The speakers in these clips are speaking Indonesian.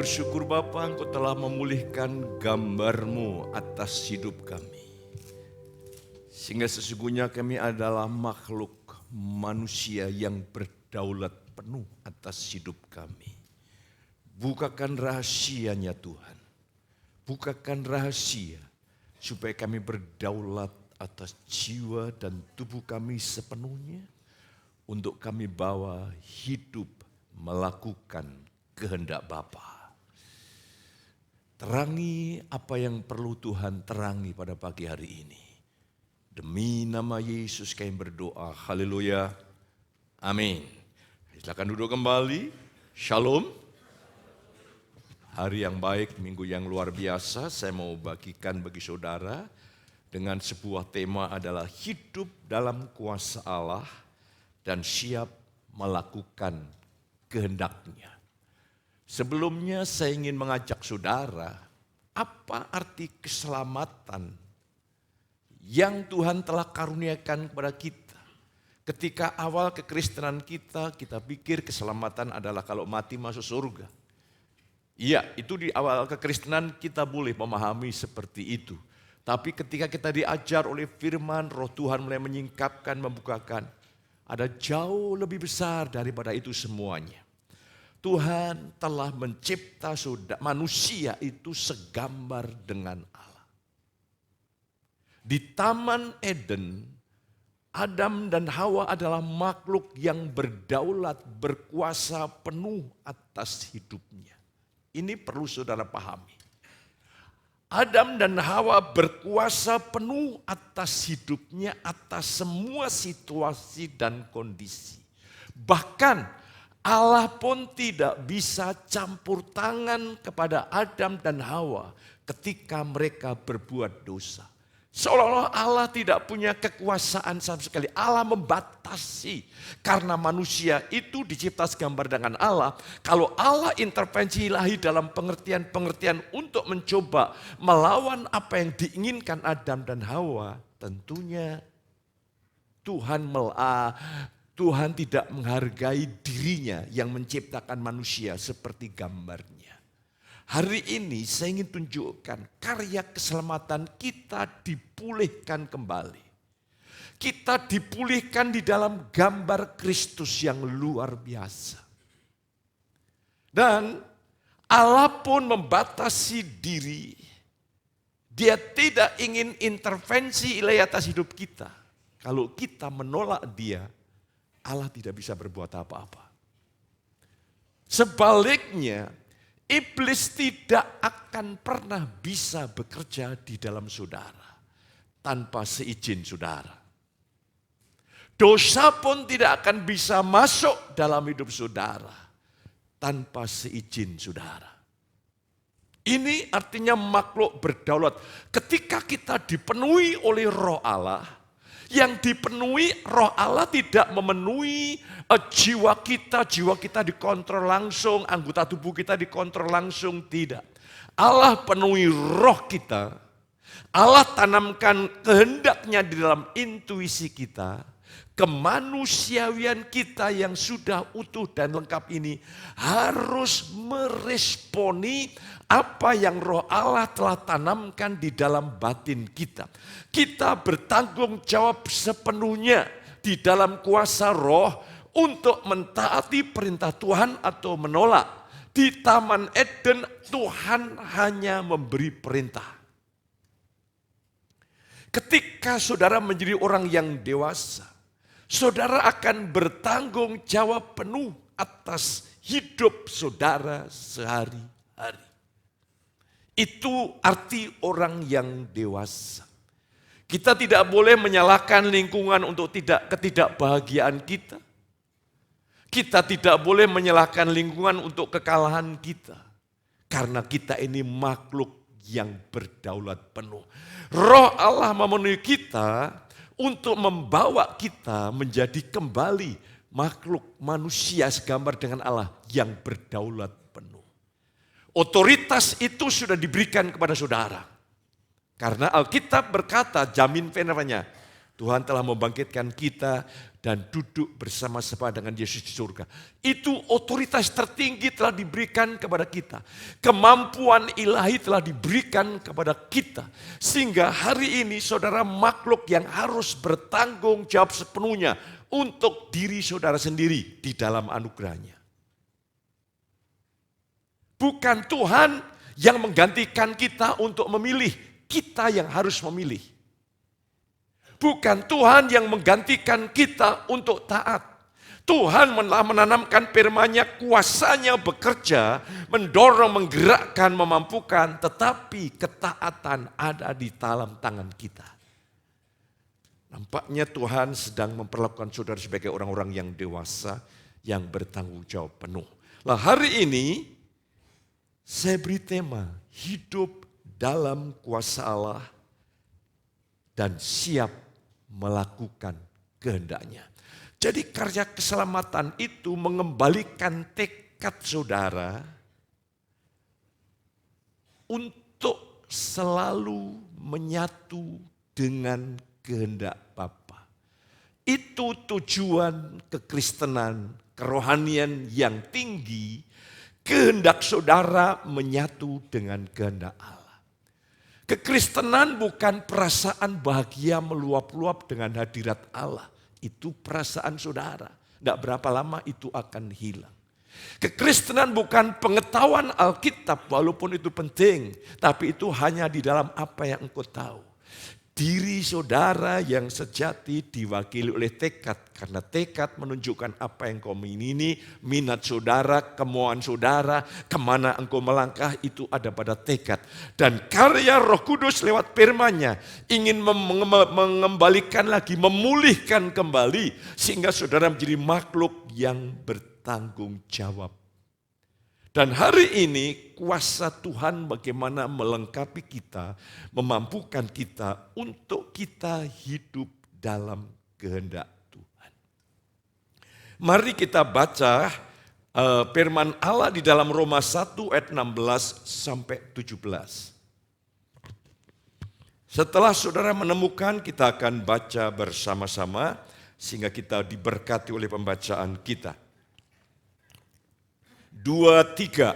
bersyukur Bapa, Engkau telah memulihkan gambar-Mu atas hidup kami. Sehingga sesungguhnya kami adalah makhluk manusia yang berdaulat penuh atas hidup kami. Bukakan rahasianya Tuhan. Bukakan rahasia supaya kami berdaulat atas jiwa dan tubuh kami sepenuhnya. Untuk kami bawa hidup melakukan kehendak Bapa. Terangi apa yang perlu Tuhan terangi pada pagi hari ini. Demi nama Yesus kami berdoa. Haleluya. Amin. Silakan duduk kembali. Shalom. Hari yang baik, minggu yang luar biasa. Saya mau bagikan bagi saudara dengan sebuah tema adalah hidup dalam kuasa Allah dan siap melakukan kehendaknya. Sebelumnya saya ingin mengajak saudara, apa arti keselamatan yang Tuhan telah karuniakan kepada kita. Ketika awal kekristenan kita pikir keselamatan adalah kalau mati masuk surga. Iya, itu di awal kekristenan kita boleh memahami seperti itu. Tapi ketika kita diajar oleh firman, Roh Tuhan mulai menyingkapkan, membukakan, ada jauh lebih besar daripada itu semuanya. Tuhan telah mencipta manusia itu segambar dengan Allah. Di Taman Eden, Adam dan Hawa adalah makhluk yang berdaulat, berkuasa penuh atas hidupnya. Ini perlu saudara pahami. Adam dan Hawa berkuasa penuh atas hidupnya, atas semua situasi dan kondisi. Bahkan Allah pun tidak bisa campur tangan kepada Adam dan Hawa ketika mereka berbuat dosa. Seolah-olah Allah tidak punya kekuasaan sama sekali. Allah membatasi karena manusia itu dicipta segambar dengan Allah. Kalau Allah intervensi ilahi dalam pengertian-pengertian untuk mencoba melawan apa yang diinginkan Adam dan Hawa, tentunya Tuhan tidak menghargai dirinya yang menciptakan manusia seperti gambarnya. Hari ini saya ingin tunjukkan karya keselamatan kita dipulihkan kembali. Kita dipulihkan di dalam gambar Kristus yang luar biasa. Dan Allah pun membatasi diri. Dia tidak ingin intervensi ilahi atas hidup kita. Kalau kita menolak Dia, Allah tidak bisa berbuat apa-apa. Sebaliknya, iblis tidak akan pernah bisa bekerja di dalam saudara tanpa seizin saudara. Dosa pun tidak akan bisa masuk dalam hidup saudara tanpa seizin saudara. Ini artinya makhluk berdaulat. Ketika kita dipenuhi oleh Roh Allah, yang dipenuhi Roh Allah tidak memenuhi jiwa kita dikontrol langsung, anggota tubuh kita dikontrol langsung, tidak. Allah penuhi roh kita, Allah tanamkan kehendaknya di dalam intuisi kita, kemanusiawian kita yang sudah utuh dan lengkap ini harus meresponi apa yang Roh Allah telah tanamkan di dalam batin kita. Kita bertanggung jawab sepenuhnya di dalam kuasa Roh untuk mentaati perintah Tuhan atau menolak. Di Taman Eden Tuhan hanya memberi perintah. Ketika saudara menjadi orang yang dewasa, saudara akan bertanggung jawab penuh atas hidup saudara sehari-hari. Itu arti orang yang dewasa. Kita tidak boleh menyalahkan lingkungan untuk ketidakbahagiaan kita. Kita tidak boleh menyalahkan lingkungan untuk kekalahan kita. Karena kita ini makhluk yang berdaulat penuh. Roh Allah memenuhi kita untuk membawa kita menjadi kembali makhluk manusia segambar dengan Allah yang berdaulat penuh. Otoritas itu sudah diberikan kepada saudara. Karena Alkitab berkata, jamin firman-Nya, Tuhan telah membangkitkan kita dan duduk bersama-sama dengan Yesus di surga. Itu otoritas tertinggi telah diberikan kepada kita. Kemampuan ilahi telah diberikan kepada kita. Sehingga hari ini saudara makhluk yang harus bertanggung jawab sepenuhnya untuk diri saudara sendiri di dalam anugerahnya. Bukan Tuhan yang menggantikan kita untuk memilih, kita yang harus memilih. Bukan Tuhan yang menggantikan kita untuk taat. Tuhan menanamkan firman-Nya, kuasanya bekerja, mendorong, menggerakkan, memampukan, tetapi ketaatan ada di dalam tangan kita. Nampaknya Tuhan sedang memperlakukan saudara sebagai orang-orang yang dewasa, yang bertanggung jawab penuh. Nah, hari ini saya beri tema, hidup dalam kuasa Allah dan siap melakukan kehendak-Nya. Jadi karya keselamatan itu mengembalikan tekad saudara untuk selalu menyatu dengan kehendak Bapa. Itu tujuan kekristenan, kerohanian yang tinggi, kehendak saudara menyatu dengan kehendak Allah. Kekristenan bukan perasaan bahagia meluap-luap dengan hadirat Allah. Itu perasaan saudara. Tidak berapa lama itu akan hilang. Kekristenan bukan pengetahuan Alkitab walaupun itu penting. Tapi itu hanya di dalam apa yang engkau tahu. Diri saudara yang sejati diwakili oleh tekad. Karena tekad menunjukkan apa yang kau ini, minat saudara, kemauan saudara, kemana engkau melangkah itu ada pada tekad. Dan karya Roh Kudus lewat firman-Nya ingin mengembalikan lagi, memulihkan kembali. Sehingga saudara menjadi makhluk yang bertanggung jawab. Dan hari ini kuasa Tuhan bagaimana melengkapi kita, memampukan kita untuk kita hidup dalam kehendak Tuhan. Mari kita baca firman Allah di dalam Roma 1 ayat 16 sampai 17. Setelah saudara menemukan, kita akan baca bersama-sama sehingga kita diberkati oleh pembacaan kita. 2, 3.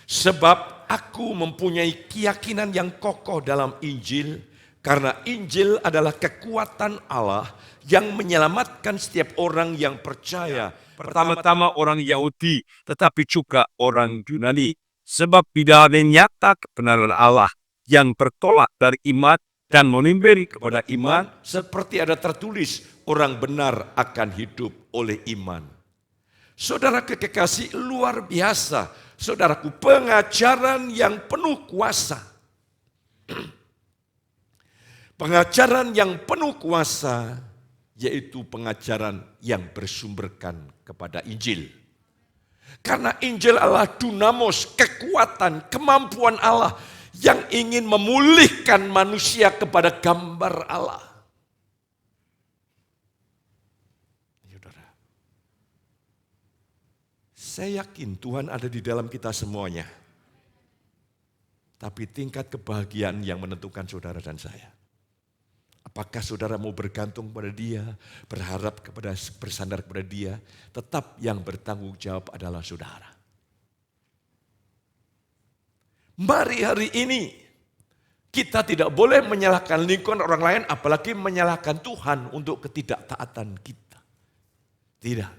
Sebab aku mempunyai keyakinan yang kokoh dalam Injil, karena Injil adalah kekuatan Allah yang menyelamatkan setiap orang yang percaya. Pertama-tama orang Yahudi, tetapi juga orang Yunani. Sebab tidak ada nyata kebenaran Allah yang bertolak dari iman dan menimberi kepada iman. Seperti ada tertulis, orang benar akan hidup oleh iman. Saudara kekasih luar biasa, saudaraku, pengajaran yang penuh kuasa. Pengajaran yang penuh kuasa, yaitu pengajaran yang bersumberkan kepada Injil. Karena Injil adalah dunamos, kekuatan, kemampuan Allah yang ingin memulihkan manusia kepada gambar Allah. Saya yakin Tuhan ada di dalam kita semuanya. Tapi tingkat kebahagiaan yang menentukan saudara dan saya. Apakah saudara mau bergantung pada Dia, berharap kepada, bersandar kepada Dia, tetap yang bertanggung jawab adalah saudara. Mari hari ini kita tidak boleh menyalahkan lingkungan orang lain, apalagi menyalahkan Tuhan untuk ketidaktaatan kita. Tidak.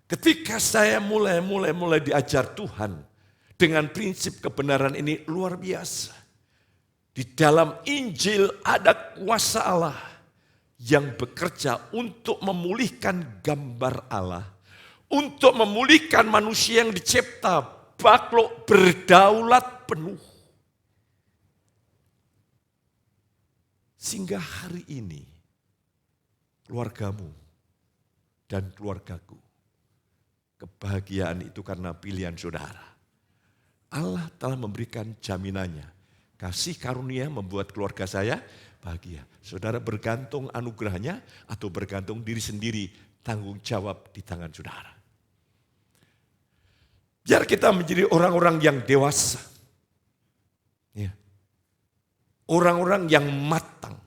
Ketika saya mulai diajar Tuhan dengan prinsip kebenaran ini luar biasa. Di dalam Injil ada kuasa Allah yang bekerja untuk memulihkan gambar Allah. Untuk memulihkan manusia yang dicipta makhluk berdaulat penuh. Sehingga hari ini keluargamu dan keluargaku, kebahagiaan itu karena pilihan saudara. Allah telah memberikan jaminannya. Kasih karunia membuat keluarga saya bahagia. Saudara bergantung anugerahnya atau bergantung diri sendiri, tanggung jawab di tangan saudara. Biar kita menjadi orang-orang yang dewasa. Ya. Orang-orang yang matang.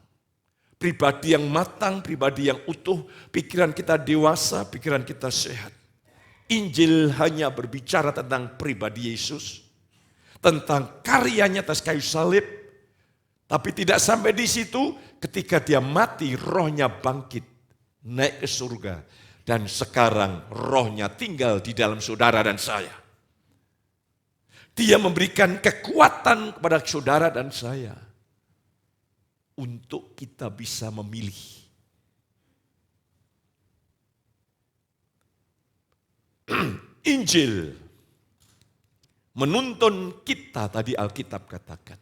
pribadi yang matang, pribadi yang utuh, pikiran kita dewasa, pikiran kita sehat. Injil hanya berbicara tentang pribadi Yesus, tentang karyanya atas kayu salib, tapi tidak sampai di situ. Ketika dia mati, rohnya bangkit, naik ke surga, dan sekarang rohnya tinggal di dalam saudara dan saya. Dia memberikan kekuatan kepada saudara dan saya untuk kita bisa memilih. Injil menuntun kita, tadi Alkitab katakan.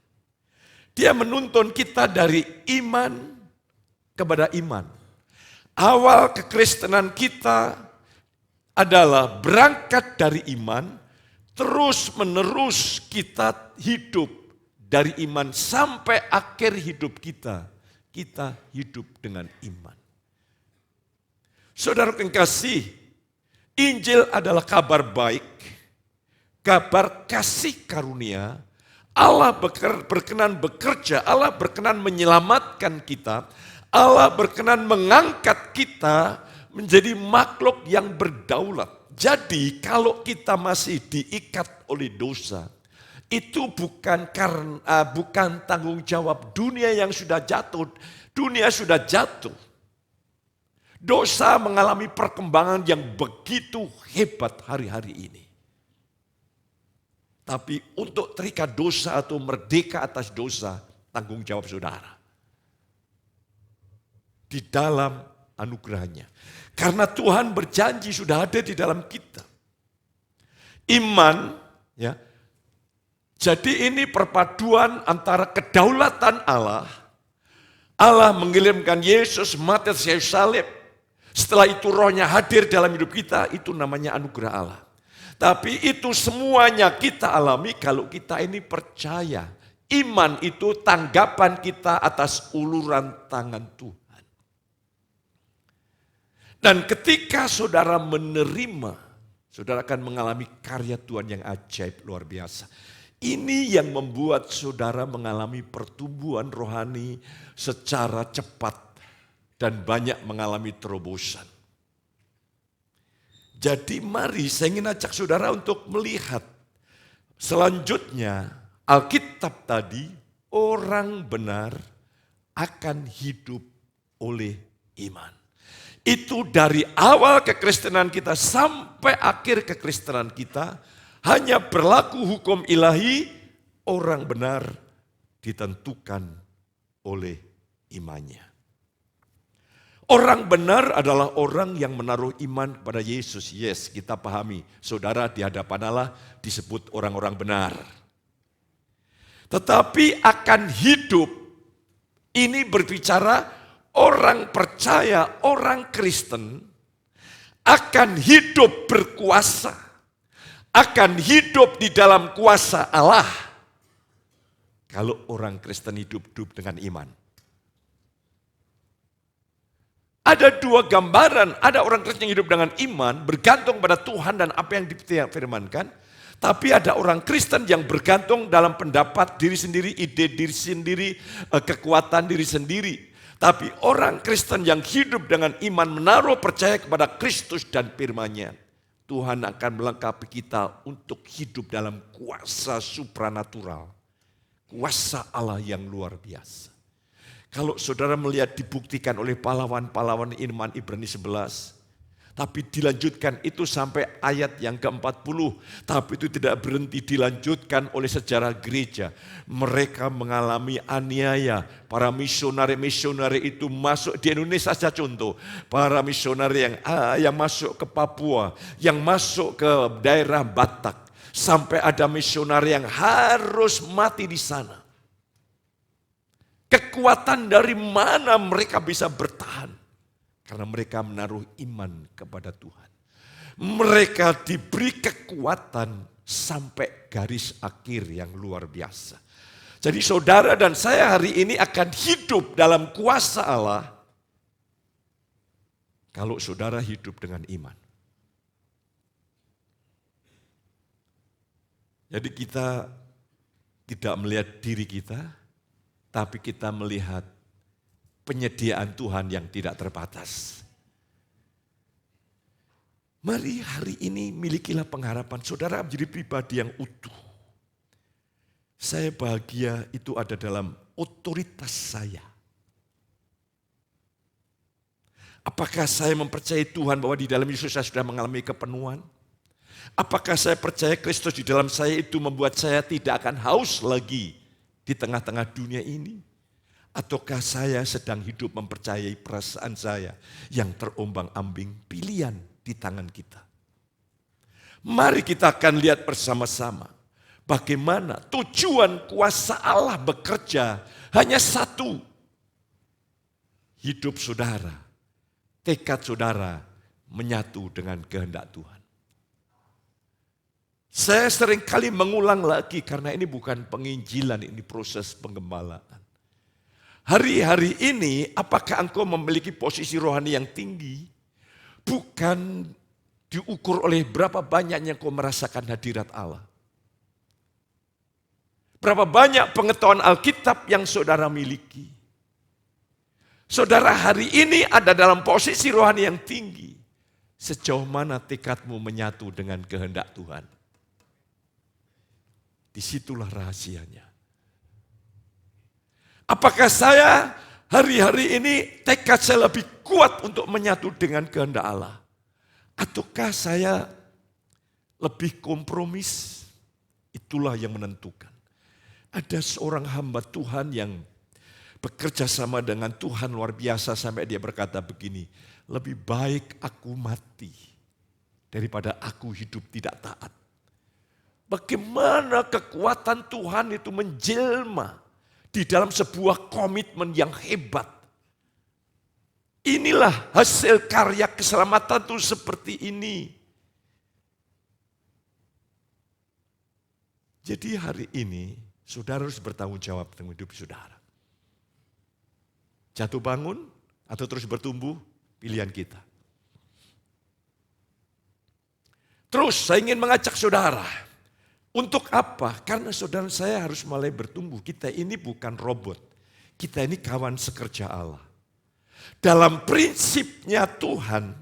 Dia menuntun kita dari iman kepada iman. Awal kekristenan kita adalah berangkat dari iman, terus menerus kita hidup dari iman sampai akhir hidup kita. Kita hidup dengan iman. Saudara kekasih, Injil adalah kabar baik, kabar kasih karunia. Allah berkenan bekerja, Allah berkenan menyelamatkan kita, Allah berkenan mengangkat kita menjadi makhluk yang berdaulat. Jadi kalau kita masih diikat oleh dosa, itu bukan tanggung jawab dunia yang sudah jatuh. Dunia sudah jatuh. Dosa mengalami perkembangan yang begitu hebat hari-hari ini. Tapi untuk terikat dosa atau merdeka atas dosa, tanggung jawab saudara. Di dalam anugerahnya. Karena Tuhan berjanji sudah ada di dalam kita. Iman, ya. Jadi ini perpaduan antara kedaulatan Allah. Allah mengirimkan Yesus mati atas kayu salib. Setelah itu rohnya hadir dalam hidup kita, itu namanya anugerah Allah. Tapi itu semuanya kita alami kalau kita ini percaya. Iman itu tanggapan kita atas uluran tangan Tuhan. Dan ketika saudara menerima, saudara akan mengalami karya Tuhan yang ajaib luar biasa. Ini yang membuat saudara mengalami pertumbuhan rohani secara cepat dan banyak mengalami terobosan. Jadi mari saya ingin ajak saudara untuk melihat selanjutnya Alkitab tadi, orang benar akan hidup oleh iman. Itu dari awal kekristenan kita sampai akhir kekristenan kita hanya berlaku hukum ilahi, orang benar ditentukan oleh imannya. Orang benar adalah orang yang menaruh iman kepada Yesus. Yes, kita pahami. Saudara di hadapan Allah disebut orang-orang benar. Tetapi akan hidup, ini berbicara orang percaya, orang Kristen akan hidup berkuasa. Akan hidup di dalam kuasa Allah. Kalau orang Kristen hidup dengan iman. Ada dua gambaran, ada orang Kristen yang hidup dengan iman, bergantung pada Tuhan dan apa yang difirmankan. Tapi ada orang Kristen yang bergantung dalam pendapat diri sendiri, ide diri sendiri, kekuatan diri sendiri. Tapi orang Kristen yang hidup dengan iman, menaruh percaya kepada Kristus dan firman-Nya. Tuhan akan melengkapi kita untuk hidup dalam kuasa supranatural. Kuasa Allah yang luar biasa. Kalau saudara melihat dibuktikan oleh pahlawan-pahlawan iman Ibrani 11. Tapi dilanjutkan itu sampai ayat yang ke-40. Tapi itu tidak berhenti, dilanjutkan oleh sejarah gereja. Mereka mengalami aniaya. Para misionari-misionari itu masuk di Indonesia saja contoh. Para misionari yang masuk ke Papua, yang masuk ke daerah Batak. Sampai ada misionari yang harus mati di sana. Kekuatan dari mana mereka bisa bertahan? Karena mereka menaruh iman kepada Tuhan. Mereka diberi kekuatan sampai garis akhir yang luar biasa. Jadi saudara dan saya hari ini akan hidup dalam kuasa Allah. Kalau saudara hidup dengan iman. Jadi kita tidak melihat diri kita, tapi kita melihat penyediaan Tuhan yang tidak terbatas. Mari hari ini milikilah pengharapan saudara menjadi pribadi yang utuh. Saya bahagia itu ada dalam otoritas saya. Apakah saya mempercayai Tuhan bahwa di dalam Yesus saya sudah mengalami kepenuhan? Apakah saya percaya Kristus di dalam saya itu membuat saya tidak akan haus lagi di tengah-tengah dunia ini? Ataukah saya sedang hidup mempercayai perasaan saya yang terombang-ambing pilihan di tangan kita? Mari kita akan lihat bersama-sama bagaimana tujuan kuasa Allah bekerja hanya satu. Hidup saudara, tekad saudara menyatu dengan kehendak Tuhan. Saya sering kali mengulang lagi karena ini bukan penginjilan, ini proses penggembalaan. Hari-hari ini apakah engkau memiliki posisi rohani yang tinggi? Bukan diukur oleh berapa banyaknya engkau merasakan hadirat Allah. Berapa banyak pengetahuan Alkitab yang saudara miliki. Saudara hari ini ada dalam posisi rohani yang tinggi. Sejauh mana tekadmu menyatu dengan kehendak Tuhan? Disitulah rahasianya. Apakah saya hari-hari ini tekad saya lebih kuat untuk menyatu dengan kehendak Allah? Ataukah saya lebih kompromis? Itulah yang menentukan. Ada seorang hamba Tuhan yang bekerja sama dengan Tuhan luar biasa sampai dia berkata begini, lebih baik aku mati daripada aku hidup tidak taat. Bagaimana kekuatan Tuhan itu menjelma di dalam sebuah komitmen yang hebat. Inilah hasil karya keselamatan itu seperti ini. Jadi hari ini saudara harus bertanggung jawab tentang hidup saudara. Jatuh bangun atau terus bertumbuh, pilihan kita. Terus saya ingin mengajak saudara. Untuk apa? Karena saudara saya harus mulai bertumbuh. Kita ini bukan robot. Kita ini kawan sekerja Allah. Dalam prinsipnya Tuhan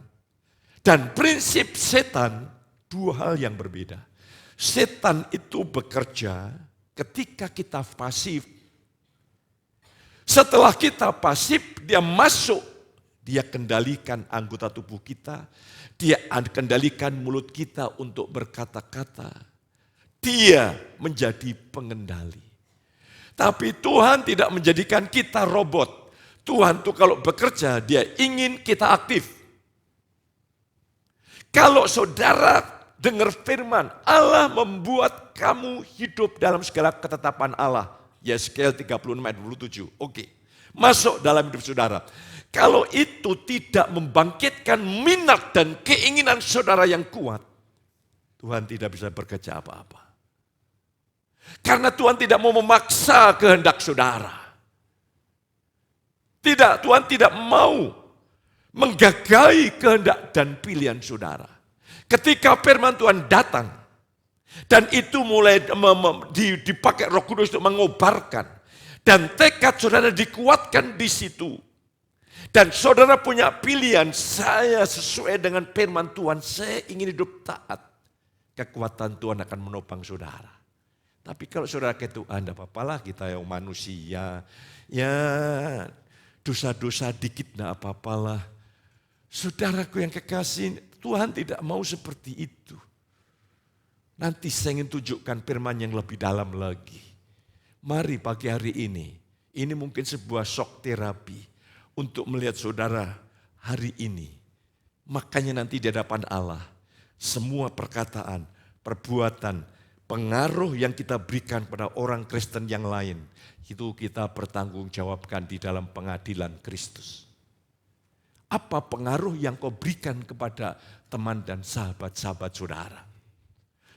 dan prinsip setan, dua hal yang berbeda. Setan itu bekerja ketika kita pasif. Setelah kita pasif, dia masuk. Dia kendalikan anggota tubuh kita. Dia kendalikan mulut kita untuk berkata-kata. Dia menjadi pengendali. Tapi Tuhan tidak menjadikan kita robot. Tuhan tuh kalau bekerja, dia ingin kita aktif. Kalau saudara dengar firman, Allah membuat kamu hidup dalam segala ketetapan Allah. Yeskiel 36 ayat 27. Oke. Masuk dalam hidup saudara. Kalau itu tidak membangkitkan minat dan keinginan saudara yang kuat, Tuhan tidak bisa bekerja apa-apa. Karena Tuhan tidak mau memaksa kehendak saudara. Tidak, Tuhan tidak mau menggagai kehendak dan pilihan saudara. Ketika firman Tuhan datang, dan itu mulai dipakai Roh Kudus untuk mengobarkan. Dan tekad saudara dikuatkan di situ. Dan saudara punya pilihan, saya sesuai dengan firman Tuhan, saya ingin hidup taat. Kekuatan Tuhan akan menopang saudara. Tapi kalau saudara kata Tuhan, tidak apa-apalah kita yang manusia. Ya dosa-dosa dikit tidak apa-apalah. Saudaraku yang kekasih, Tuhan tidak mau seperti itu. Nanti saya ingin tunjukkan firman yang lebih dalam lagi. Mari pagi hari ini mungkin sebuah shock terapi untuk melihat saudara hari ini. Makanya nanti di hadapan Allah, semua perkataan, perbuatan, pengaruh yang kita berikan pada orang Kristen yang lain, itu kita bertanggungjawabkan di dalam pengadilan Kristus. Apa pengaruh yang kau berikan kepada teman dan sahabat-sahabat saudara?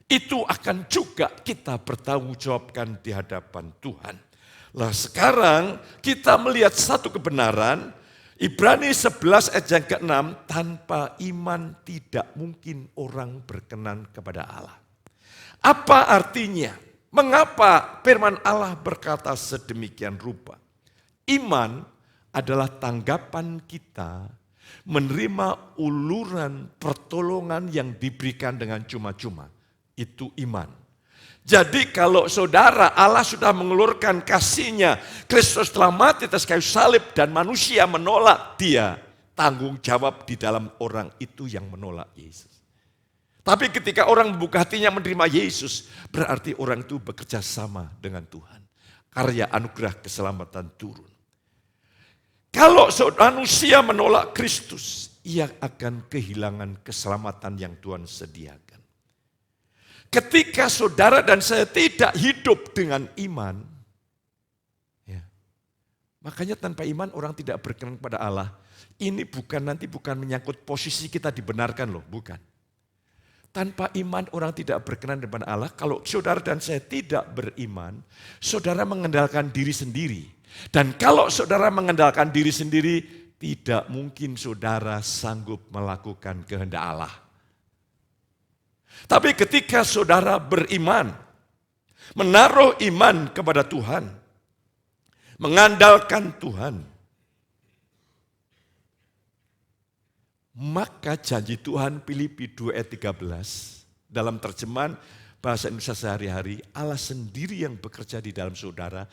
Itu akan juga kita bertanggungjawabkan di hadapan Tuhan. Lah sekarang kita melihat satu kebenaran, Ibrani 11 ayat yang ke-6, tanpa iman tidak mungkin orang berkenan kepada Allah. Apa artinya? Mengapa firman Allah berkata sedemikian rupa? Iman adalah tanggapan kita menerima uluran pertolongan yang diberikan dengan cuma-cuma. Itu iman. Jadi kalau saudara, Allah sudah mengelurkan kasih-Nya, Kristus telah mati atas kayu salib dan manusia menolak Dia, tanggung jawab di dalam orang itu yang menolak Yesus. Tapi ketika orang membuka hatinya menerima Yesus, berarti orang itu bekerja sama dengan Tuhan. Karya anugerah keselamatan turun. Kalau manusia menolak Kristus, ia akan kehilangan keselamatan yang Tuhan sediakan. Ketika saudara dan saya tidak hidup dengan iman, ya, makanya tanpa iman orang tidak berkenan kepada Allah. Ini bukan menyangkut posisi kita dibenarkan loh, bukan. Tanpa iman orang tidak berkenan kepada Allah. Kalau saudara dan saya tidak beriman, saudara mengandalkan diri sendiri. Dan kalau saudara mengandalkan diri sendiri, tidak mungkin saudara sanggup melakukan kehendak Allah. Tapi ketika saudara beriman, menaruh iman kepada Tuhan, mengandalkan Tuhan, maka janji Tuhan Filipi 2 ayat 13 dalam terjemahan bahasa Indonesia sehari-hari, Allah sendiri yang bekerja di dalam saudara,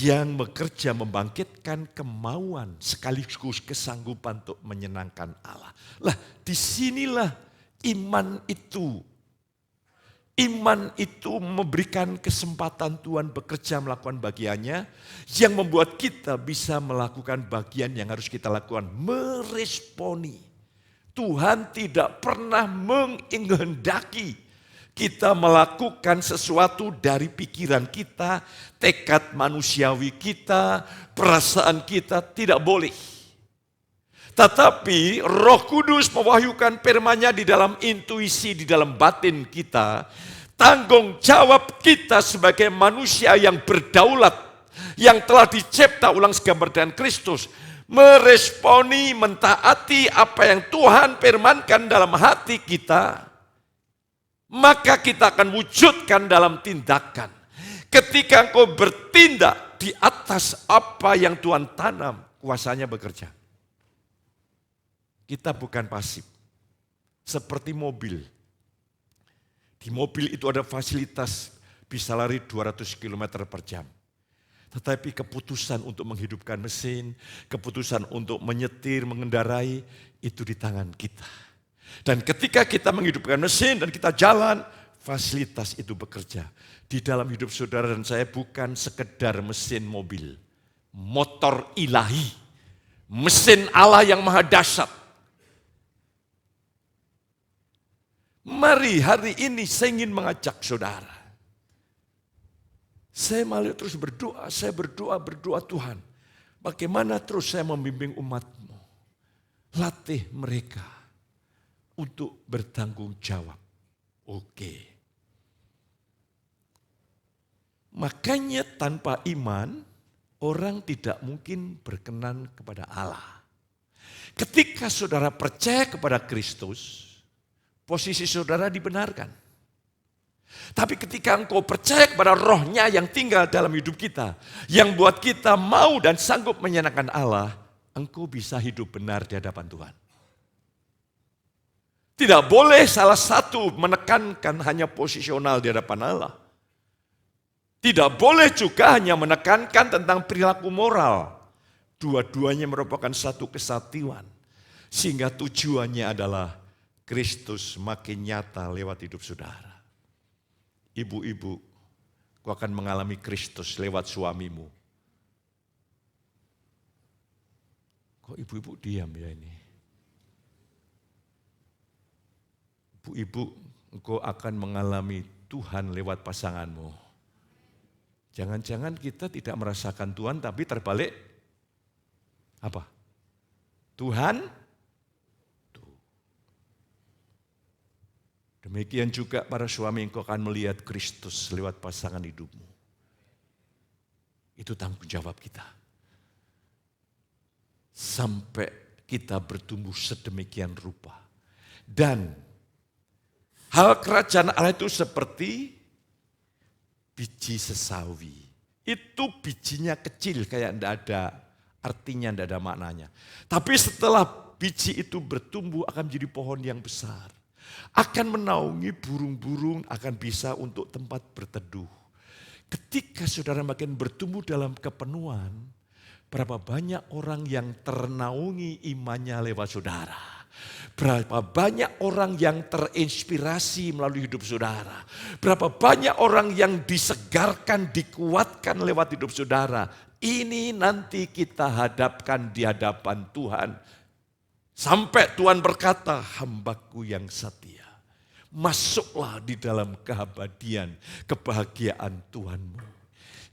yang bekerja membangkitkan kemauan sekaligus kesanggupan untuk menyenangkan Allah. Lah, disinilah iman itu. Iman itu memberikan kesempatan Tuhan bekerja melakukan bagiannya yang membuat kita bisa melakukan bagian yang harus kita lakukan, meresponi. Tuhan tidak pernah menghendaki kita melakukan sesuatu dari pikiran kita, tekad manusiawi kita, perasaan kita, tidak boleh. Tetapi Roh Kudus mewahyukan firman-Nya di dalam intuisi, di dalam batin kita. Tanggung jawab kita sebagai manusia yang berdaulat, yang telah dicipta ulang segambar dengan Kristus, meresponi, mentaati apa yang Tuhan firmankan dalam hati kita, maka kita akan wujudkan dalam tindakan. Ketika engkau bertindak di atas apa yang Tuhan tanam, kuasanya bekerja. Kita bukan pasif. Seperti mobil. Di mobil itu ada fasilitas bisa lari 200 km per jam. Tetapi keputusan untuk menghidupkan mesin, keputusan untuk menyetir, mengendarai, itu di tangan kita. Dan ketika kita menghidupkan mesin dan kita jalan, fasilitas itu bekerja. Di dalam hidup saudara dan saya bukan sekedar mesin mobil. Motor ilahi. Mesin Allah yang maha dahsyat. Mari hari ini saya ingin mengajak saudara. Saya malah terus berdoa, berdoa Tuhan. Bagaimana terus saya membimbing umat-Mu. Latih mereka untuk bertanggung jawab. Oke. Makanya tanpa iman, orang tidak mungkin berkenan kepada Allah. Ketika saudara percaya kepada Kristus, posisi saudara dibenarkan. Tapi ketika engkau percaya kepada Roh-Nya yang tinggal dalam hidup kita, yang buat kita mau dan sanggup menyenangkan Allah, engkau bisa hidup benar di hadapan Tuhan. Tidak boleh salah satu menekankan hanya posisional di hadapan Allah. Tidak boleh juga hanya menekankan tentang perilaku moral. Dua-duanya merupakan satu kesatuan. Sehingga tujuannya adalah Kristus makin nyata lewat hidup saudara. Ibu-ibu, kau akan mengalami Kristus lewat suamimu. Kok ibu-ibu diam ya ini? Ibu-ibu, engkau akan mengalami Tuhan lewat pasanganmu. Jangan-jangan kita tidak merasakan Tuhan tapi terbalik. Apa? Tuhan. Demikian juga para suami engkau akan melihat Kristus lewat pasangan hidupmu. Itu tanggung jawab kita. Sampai kita bertumbuh sedemikian rupa. Dan hal kerajaan Allah itu seperti biji sesawi. Itu bijinya kecil kayak tidak ada artinya tidak ada maknanya. Tapi setelah biji itu bertumbuh akan menjadi pohon yang besar. Akan menaungi burung-burung, akan bisa untuk tempat berteduh. Ketika saudara makin bertumbuh dalam kepenuhan, berapa banyak orang yang ternaungi imannya lewat saudara. Berapa banyak orang yang terinspirasi melalui hidup saudara. Berapa banyak orang yang disegarkan, dikuatkan lewat hidup saudara. Ini nanti kita hadapkan di hadapan Tuhan. Sampai Tuhan berkata, hambaku yang setia. Masuklah di dalam keabadian, kebahagiaan Tuhanmu.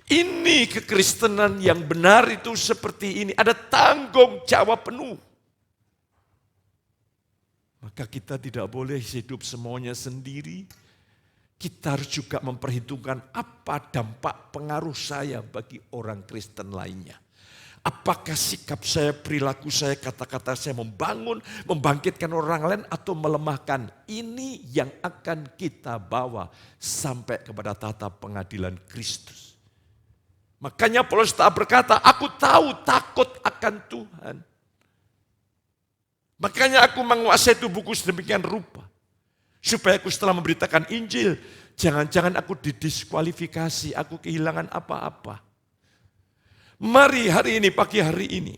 Ini kekristenan yang benar itu seperti ini. Ada tanggung jawab penuh. Maka kita tidak boleh hidup semuanya sendiri. Kita harus juga memperhitungkan apa dampak pengaruh saya bagi orang Kristen lainnya. Apakah sikap saya, perilaku saya, kata-kata saya membangun, membangkitkan orang lain atau melemahkan. Ini yang akan kita bawa sampai kepada tata pengadilan Kristus. Makanya Paulus berkata, aku tahu takut akan Tuhan. Makanya aku menguasai tubuhku sedemikian rupa. Supaya aku setelah memberitakan Injil, jangan-jangan aku didiskualifikasi, aku kehilangan apa-apa. Mari hari ini, pagi hari ini.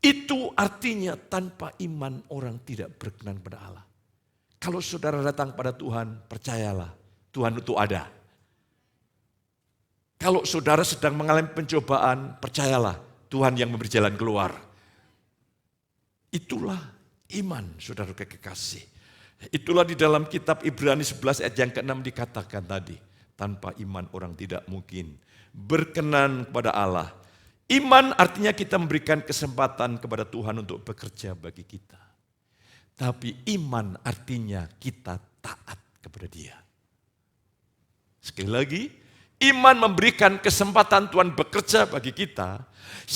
Itu artinya tanpa iman orang tidak berkenan pada Allah. Kalau saudara datang pada Tuhan, percayalah Tuhan itu ada. Kalau saudara sedang mengalami pencobaan, percayalah Tuhan yang memberi jalan keluar. Itulah iman, saudara kekasih. Itulah di dalam kitab Ibrani 11 ayat yang ke-6 dikatakan tadi. Tanpa iman orang tidak mungkin berkenan kepada Allah. Iman artinya kita memberikan kesempatan kepada Tuhan untuk bekerja bagi kita. Tapi iman artinya kita taat kepada Dia. Sekali lagi, iman memberikan kesempatan Tuhan bekerja bagi kita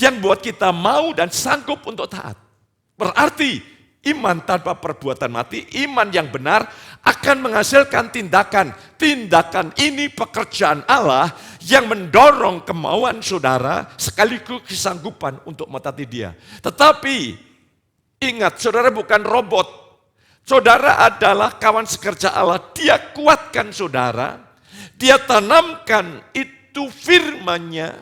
yang buat kita mau dan sanggup untuk taat. Berarti iman tanpa perbuatan mati, iman yang benar akan menghasilkan tindakan. Tindakan ini pekerjaan Allah yang mendorong kemauan saudara sekaligus kesanggupan untuk mentaati Dia. Tetapi ingat, saudara bukan robot. Saudara adalah kawan sekerja Allah. Dia kuatkan saudara. Dia tanamkan itu firman-Nya.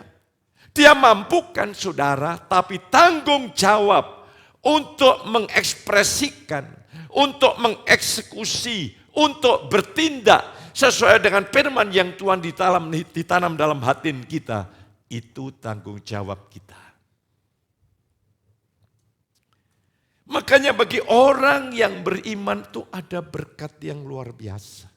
Dia mampukan saudara, tapi tanggung jawab untuk mengekspresikan, untuk mengeksekusi, untuk bertindak sesuai dengan firman yang Tuhan ditanam dalam hati kita. Itu tanggung jawab kita. Makanya bagi orang yang beriman itu ada berkat yang luar biasa.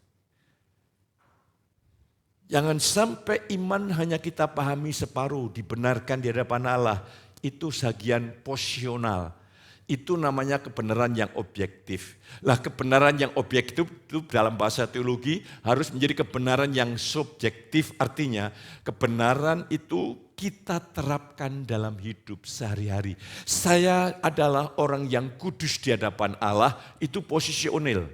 Jangan sampai iman hanya kita pahami separuh, dibenarkan di hadapan Allah. Itu sebagian posisional. Itu namanya kebenaran yang objektif. Lah kebenaran yang objektif itu dalam bahasa teologi harus menjadi kebenaran yang subjektif. Artinya kebenaran itu kita terapkan dalam hidup sehari-hari. Saya adalah orang yang kudus di hadapan Allah, itu posisional.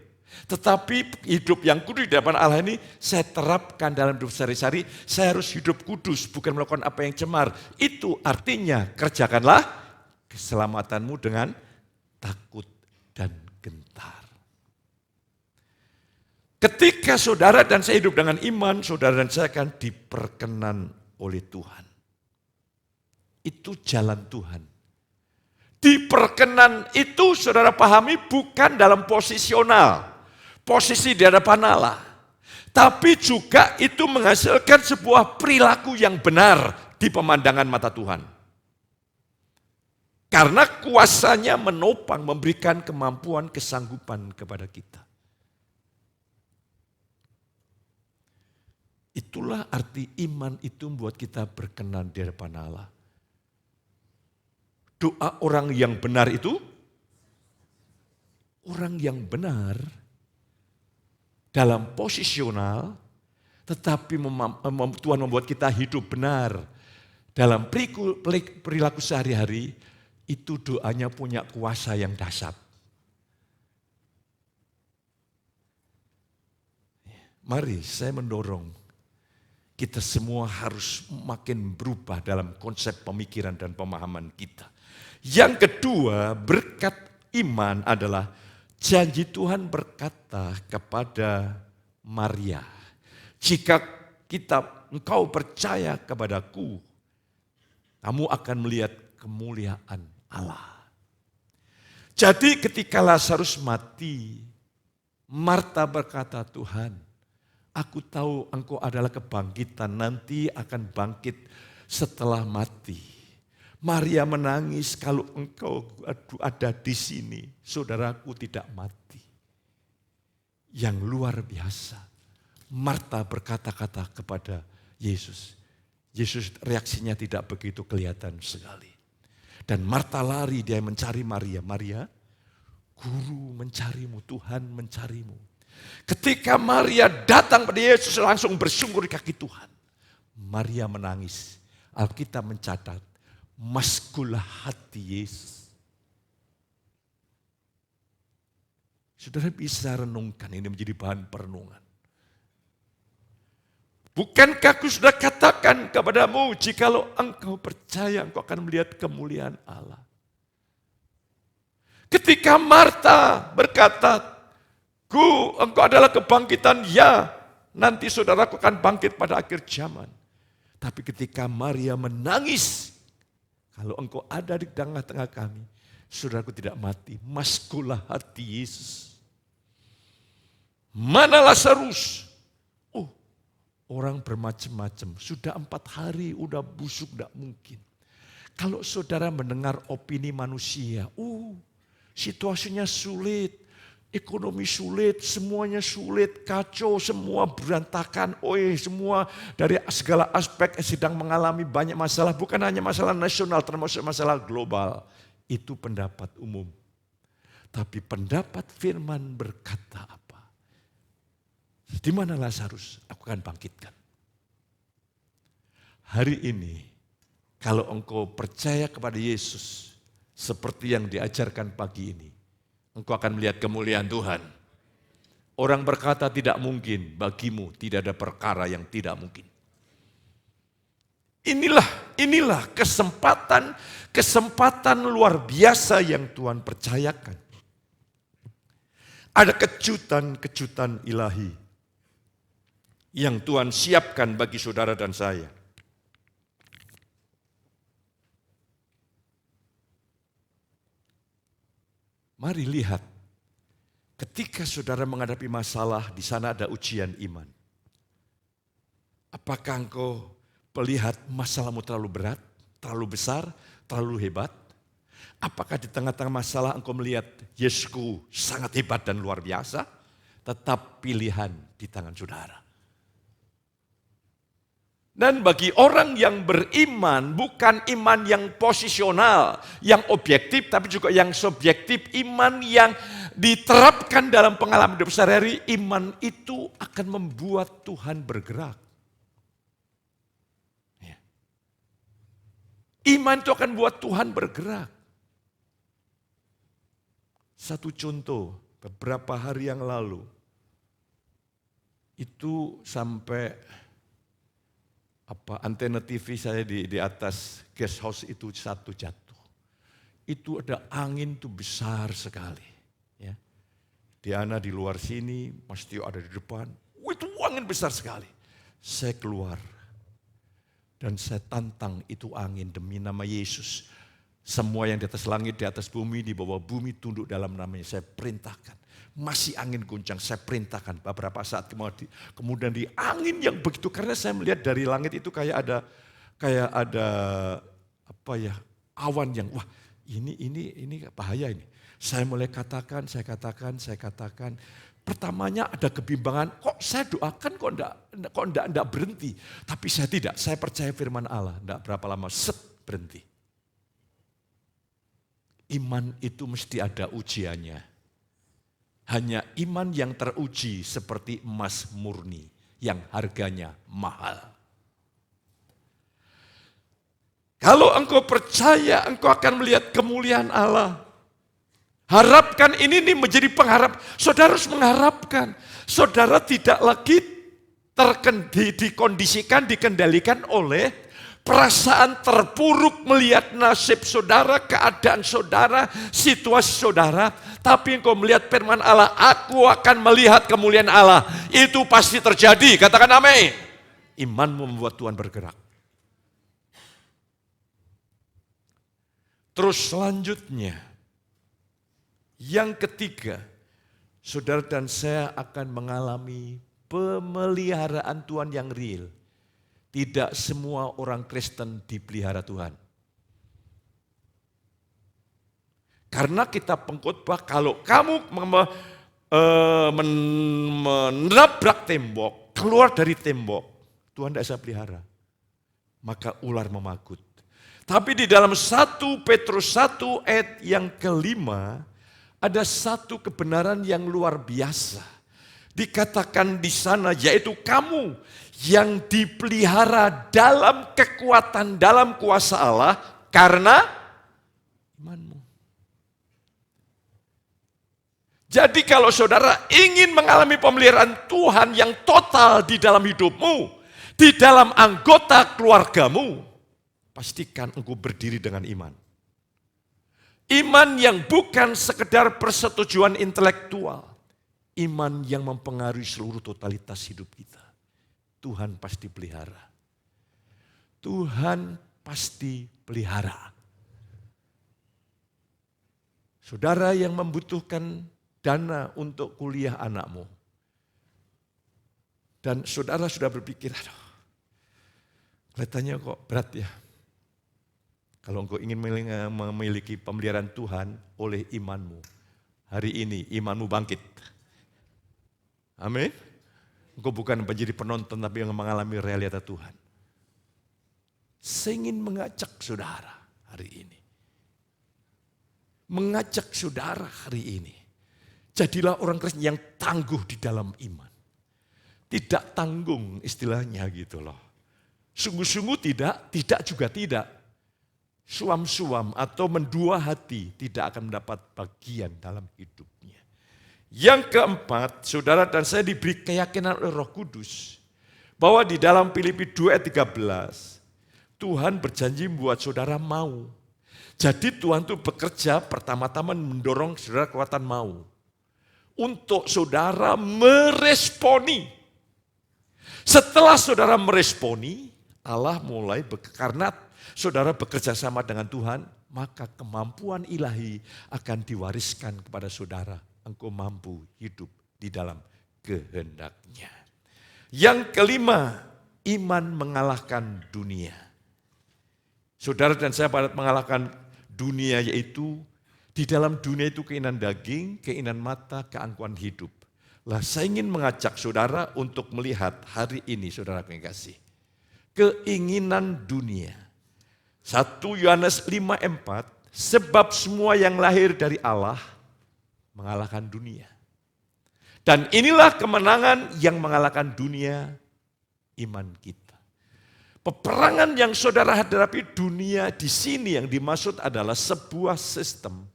Tetapi hidup yang kudus di hadapan Allah ini saya terapkan dalam hidup sehari-hari. Saya harus hidup kudus, bukan melakukan apa yang cemar. Itu artinya kerjakanlah keselamatanmu dengan takut dan gentar. Ketika saudara dan saya hidup dengan iman, saudara dan saya akan diperkenan oleh Tuhan. Itu jalan Tuhan. Diperkenan itu saudara pahami bukan dalam posisional, posisi di hadapan Allah. Tapi juga itu menghasilkan sebuah perilaku yang benar di pemandangan mata Tuhan. Karena kuasanya menopang, memberikan kemampuan, kesanggupan kepada kita. Itulah arti iman itu membuat kita berkenan di hadapan Allah. Doa orang yang benar itu, orang yang benar dalam posisional, tetapi Tuhan membuat kita hidup benar dalam perilaku sehari-hari. Itu doanya punya kuasa yang dahsyat. Mari saya mendorong kita semua harus makin berubah dalam konsep pemikiran dan pemahaman kita. Yang kedua, berkat iman adalah janji Tuhan berkata kepada Maria, jika engkau percaya kepadaku, kamu akan melihat kemuliaan Allah. Jadi ketika Lazarus mati, Marta berkata, Tuhan, aku tahu engkau adalah kebangkitan, nanti akan bangkit setelah mati. Maria menangis, kalau engkau ada di sini, saudaraku tidak mati. Yang luar biasa, Marta berkata-kata kepada Yesus. Yesus reaksinya tidak begitu kelihatan sekali. Dan Marta lari, dia mencari Maria. Maria, Guru mencarimu, Tuhan mencarimu. Ketika Maria datang pada Yesus langsung bersungkur di kaki Tuhan. Maria menangis. Alkitab mencatat, maskulah hati Yesus. Saudara bisa renungkan, ini menjadi bahan perenungan. Bukankah aku sudah katakan kepadamu, jikalau engkau percaya, engkau akan melihat kemuliaan Allah. Ketika Marta berkata, engkau adalah kebangkitan, ya, nanti saudaraku akan bangkit pada akhir zaman. Tapi ketika Maria menangis, kalau engkau ada di tengah-tengah kami, saudaraku tidak mati, maskulah hati Yesus. Mana Lazarus? Orang bermacam-macam, sudah 4 hari, udah busuk, tidak mungkin. Kalau saudara mendengar opini manusia, situasinya sulit, ekonomi sulit, semuanya sulit, kacau, semua berantakan, semua dari segala aspek sedang mengalami banyak masalah, bukan hanya masalah nasional, termasuk masalah global. Itu pendapat umum. Tapi pendapat firman berkata apa? Di mana Lazarus? Aku akan bangkitkan. Hari ini, kalau engkau percaya kepada Yesus, seperti yang diajarkan pagi ini, engkau akan melihat kemuliaan Tuhan. Orang berkata tidak mungkin, bagimu tidak ada perkara yang tidak mungkin. Inilah kesempatan luar biasa yang Tuhan percayakan. Ada kejutan-kejutan ilahi yang Tuhan siapkan bagi saudara dan saya. Mari lihat, ketika saudara menghadapi masalah, di sana ada ujian iman. Apakah engkau melihat masalahmu terlalu berat, terlalu besar, terlalu hebat? Apakah di tengah-tengah masalah engkau melihat Yesusku sangat hebat dan luar biasa? Tetap pilihan di tangan saudara. Dan bagi orang yang beriman, bukan iman yang posisional, yang objektif, tapi juga yang subjektif, iman yang diterapkan dalam pengalaman hidup sehari-hari, iman itu akan membuat Tuhan bergerak. Iman itu akan buat Tuhan bergerak. Satu contoh, beberapa hari yang lalu, itu sampai antena TV saya di atas guest house itu satu jatuh. Itu ada angin tuh besar sekali. Ya. Diana di luar sini, Mas Tio ada di depan. Itu angin besar sekali. Saya keluar dan saya tantang itu angin demi nama Yesus. Semua yang di atas langit, di atas bumi, di bawah bumi tunduk dalam namanya. Saya perintahkan. Masih angin guncang, saya perintahkan beberapa saat kemudian di angin yang begitu, karena saya melihat dari langit itu kayak ada awan yang ini bahaya ini. Saya mulai katakan. Pertamanya ada kebimbangan, kok saya doakan kok enggak berhenti. Tapi saya tidak, saya percaya firman Allah, enggak berapa lama berhenti. Iman itu mesti ada ujiannya. Hanya iman yang teruji seperti emas murni yang harganya mahal. Kalau engkau percaya, engkau akan melihat kemuliaan Allah. Harapkan ini menjadi pengharap. Saudara harus mengharapkan. Saudara tidak lagi dikondisikan, dikendalikan oleh perasaan terpuruk melihat nasib saudara, keadaan saudara, situasi saudara. Tapi engkau melihat firman Allah, aku akan melihat kemuliaan Allah. Itu pasti terjadi, katakan amin. Imanmu membuat Tuhan bergerak. Terus selanjutnya, yang ketiga, saudara dan saya akan mengalami pemeliharaan Tuhan yang real. Tidak semua orang Kristen dipelihara Tuhan. Karena kita pengkhotbah, kalau kamu menabrak tembok, keluar dari tembok, Tuhan tidak bisa pelihara. Maka ular memagut. Tapi di dalam 1 Petrus 1 ayat yang kelima, ada satu kebenaran yang luar biasa. Dikatakan di sana, yaitu kamu yang dipelihara dalam kekuatan, dalam kuasa Allah, karena imanmu. Jadi kalau saudara ingin mengalami pemeliharaan Tuhan yang total di dalam hidupmu, di dalam anggota keluargamu, pastikan engkau berdiri dengan iman. Iman yang bukan sekedar persetujuan intelektual. Iman yang mempengaruhi seluruh totalitas hidup kita. Tuhan pasti pelihara. Tuhan pasti pelihara. Saudara yang membutuhkan dana untuk kuliah anakmu. Dan saudara sudah berpikir, aduh, kelihatannya kok berat ya. Kalau engkau ingin memiliki pemeliharaan Tuhan oleh imanmu. Hari ini imanmu bangkit. Amin. Engkau bukan menjadi penonton tapi yang mengalami realita Tuhan. Saya ingin mengajak saudara hari ini. Mengajak saudara hari ini. Jadilah orang Kristen yang tangguh di dalam iman. Tidak tanggung istilahnya gitu loh. Sungguh-sungguh tidak juga tidak. Suam-suam atau mendua hati tidak akan mendapat bagian dalam hidupnya. Yang keempat, saudara dan saya diberi keyakinan oleh Roh Kudus bahwa di dalam Filipi 2 ayat 13, Tuhan berjanji membuat saudara mau. Jadi Tuhan itu bekerja pertama-tama mendorong saudara kekuatan mau. Untuk saudara meresponi. Setelah saudara meresponi, Allah mulai karena saudara bekerja sama dengan Tuhan, maka kemampuan ilahi akan diwariskan kepada saudara. Engkau mampu hidup di dalam kehendak-Nya. Yang kelima, iman mengalahkan dunia. Saudara dan saya pada mengalahkan dunia, yaitu di dalam dunia itu keinginan daging, keinginan mata, keangkuhan hidup. Lah saya ingin mengajak saudara untuk melihat hari ini, saudara yang kasih, keinginan dunia. 1 Yohanes 5:4, sebab semua yang lahir dari Allah mengalahkan dunia. Dan inilah kemenangan yang mengalahkan dunia, iman kita. Peperangan yang saudara hadapi dunia di sini yang dimaksud adalah sebuah sistem.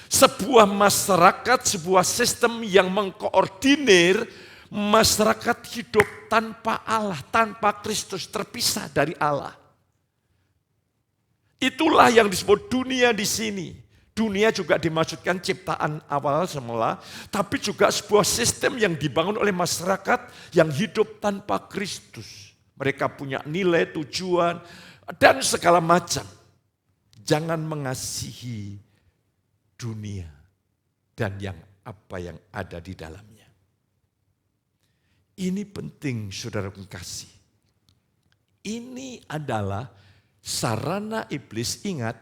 Sebuah masyarakat, sebuah sistem yang mengkoordinir masyarakat hidup tanpa Allah, tanpa Kristus, terpisah dari Allah. Itulah yang disebut dunia di sini. Dunia juga dimaksudkan ciptaan awal semula, tapi juga sebuah sistem yang dibangun oleh masyarakat yang hidup tanpa Kristus. Mereka punya nilai, tujuan, dan segala macam. Jangan mengasihi dunia dan apa yang ada di dalamnya. Ini penting saudara kasih. Ini adalah sarana iblis. Ingat,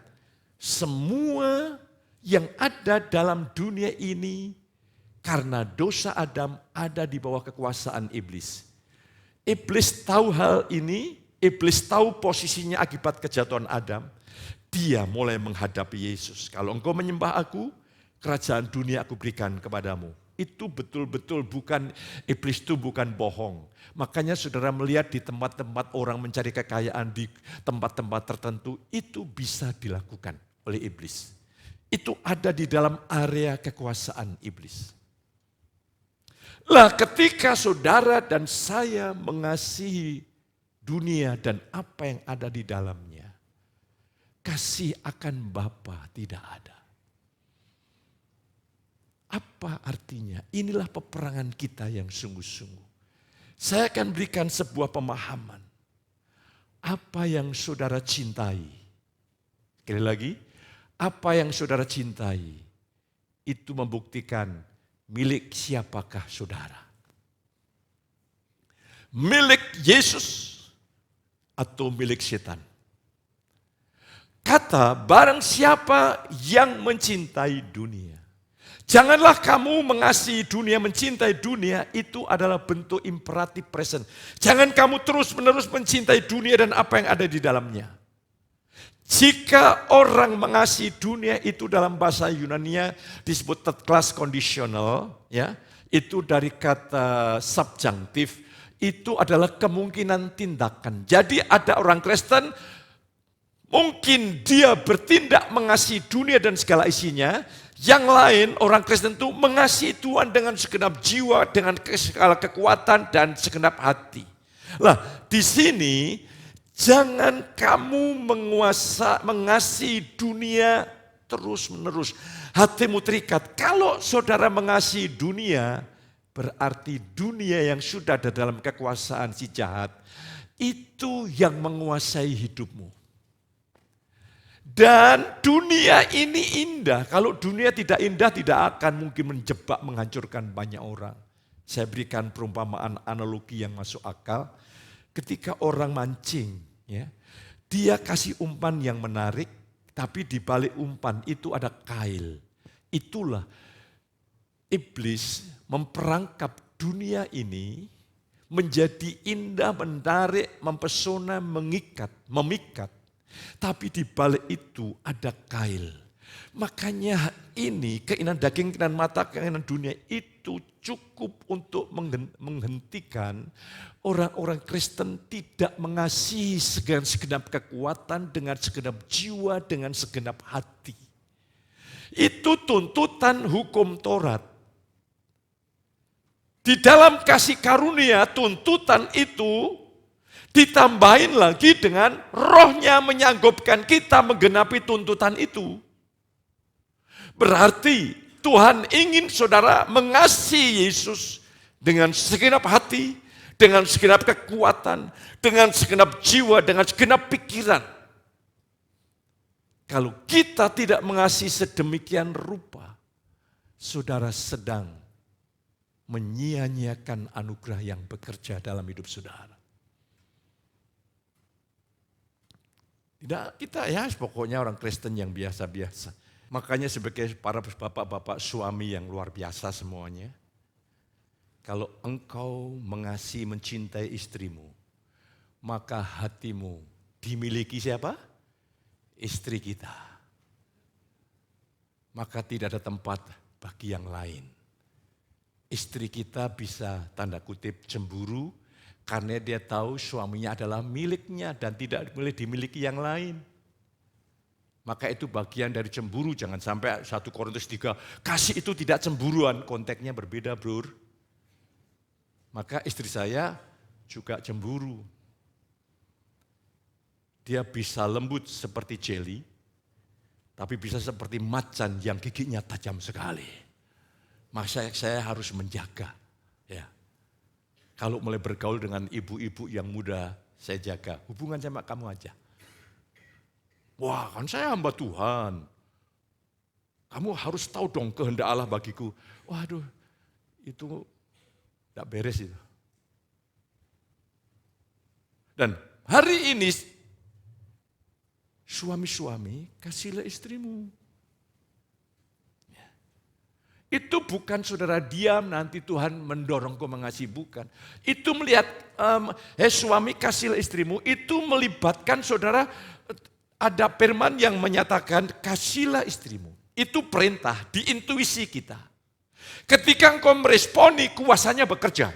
semua yang ada dalam dunia ini karena dosa Adam ada di bawah kekuasaan iblis. Iblis tahu hal ini, iblis tahu posisinya akibat kejatuhan Adam. Dia mulai menghadapi Yesus. Kalau engkau menyembah aku, kerajaan dunia aku berikan kepadamu. Itu betul-betul bukan, iblis itu bukan bohong. Makanya saudara melihat di tempat-tempat orang mencari kekayaan di tempat-tempat tertentu, itu bisa dilakukan oleh iblis. Itu ada di dalam area kekuasaan iblis. Lah ketika saudara dan saya mengasihi dunia dan apa yang ada di dalamnya, kasih akan Bapa tidak ada. Apa artinya? Inilah peperangan kita yang sungguh-sungguh. Saya akan berikan sebuah pemahaman. Apa yang saudara cintai? Sekali lagi, apa yang saudara cintai itu membuktikan milik siapakah saudara. Milik Yesus atau milik setan. Kata barang siapa yang mencintai dunia. Janganlah kamu mengasihi dunia, mencintai dunia, itu adalah bentuk imperatif present. Jangan kamu terus-menerus mencintai dunia dan apa yang ada di dalamnya. Jika orang mengasihi dunia itu dalam bahasa Yunania disebut third class conditional, ya, itu dari kata subjunctive, itu adalah kemungkinan tindakan. Jadi ada orang Kristen, mungkin dia bertindak mengasihi dunia dan segala isinya. Yang lain orang Kristen itu mengasihi Tuhan dengan segenap jiwa, dengan segala kekuatan dan segenap hati. Lah di sini jangan kamu mengasihi dunia terus menerus. Hatimu terikat. Kalau saudara mengasihi dunia, berarti dunia yang sudah ada dalam kekuasaan si jahat, itu yang menguasai hidupmu. Dan dunia ini indah. Kalau dunia tidak indah, tidak akan mungkin menjebak, menghancurkan banyak orang. Saya berikan perumpamaan analogi yang masuk akal. Ketika orang mancing, ya, dia kasih umpan yang menarik, tapi di balik umpan itu ada kail. Itulah iblis memperangkap dunia ini menjadi indah, menarik, mempesona, mengikat, memikat. Tapi di balik itu ada kail. Makanya ini keinginan daging, keinginan mata, keinginan dunia itu cukup untuk menghentikan orang-orang Kristen tidak mengasihi segenap kekuatan, dengan segenap jiwa, dengan segenap hati. Itu tuntutan hukum Taurat. Di dalam kasih karunia tuntutan itu ditambahin lagi dengan rohnya menyanggupkan kita menggenapi tuntutan itu. Berarti Tuhan ingin saudara mengasihi Yesus dengan segenap hati, dengan segenap kekuatan, dengan segenap jiwa, dengan segenap pikiran. Kalau kita tidak mengasihi sedemikian rupa, saudara sedang menyia-nyiakan anugerah yang bekerja dalam hidup saudara. Tidak, kita ya pokoknya orang Kristen yang biasa-biasa. Makanya sebagai para bapak-bapak suami yang luar biasa semuanya. Kalau engkau mengasihi, mencintai istrimu, maka hatimu dimiliki siapa? Istri kita. Maka tidak ada tempat bagi yang lain. Istri kita bisa tanda kutip cemburu, karena dia tahu suaminya adalah miliknya dan tidak boleh dimiliki yang lain. Maka itu bagian dari cemburu, jangan sampai 1 Korintus 3, kasih itu tidak cemburuan, konteksnya berbeda bro. Maka istri saya juga cemburu. Dia bisa lembut seperti jelly, tapi bisa seperti macan yang giginya tajam sekali. Maka saya harus menjaga. Ya. Kalau mulai bergaul dengan ibu-ibu yang muda, saya jaga. Hubungan sama kamu aja. Wah, kan saya hamba Tuhan. Kamu harus tahu dong kehendak Allah bagiku. Waduh, itu tidak beres itu. Dan hari ini, suami-suami, kasihlah istrimu. Itu bukan saudara diam nanti Tuhan mendorong kau mengasihi, bukan. Itu melihat suami kasihlah istrimu, itu melibatkan saudara, ada firman yang menyatakan kasihlah istrimu. Itu perintah di intuisi kita. Ketika engkau meresponi, kuasanya bekerja.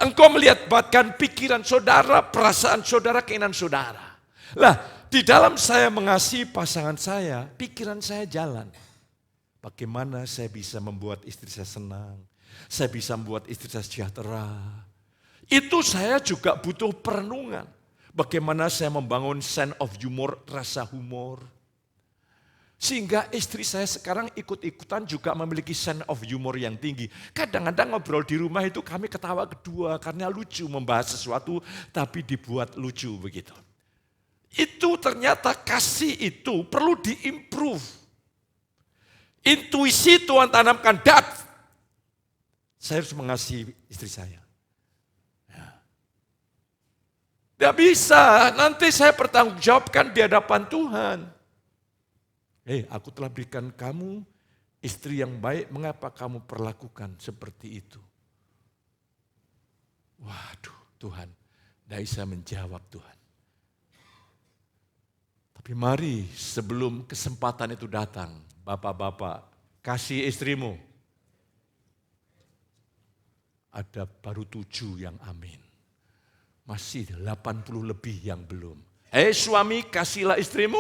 Engkau melihat bahkan pikiran saudara, perasaan saudara, keinginan saudara. Lah, di dalam saya mengasihi pasangan saya, pikiran saya jalan. Bagaimana saya bisa membuat istri saya senang? Saya bisa membuat istri saya sejahtera. Itu saya juga butuh perenungan. Bagaimana saya membangun sense of humor, rasa humor. Sehingga istri saya sekarang ikut-ikutan juga memiliki sense of humor yang tinggi. Kadang-kadang ngobrol di rumah itu kami ketawa kedua karena lucu membahas sesuatu tapi dibuat lucu begitu. Itu ternyata kasih itu perlu diimprove. Intuisi Tuhan tanamkan, saya harus mengasihi istri saya. Tidak bisa, nanti saya bertanggungjawabkan di hadapan Tuhan. Aku telah berikan kamu istri yang baik, mengapa kamu perlakukan seperti itu? Waduh Tuhan, tidak bisa menjawab Tuhan. Tapi mari sebelum kesempatan itu datang, bapak-bapak, kasih istrimu. Ada baru 7 yang amin. Masih 80 lebih yang belum. Suami, kasihlah istrimu.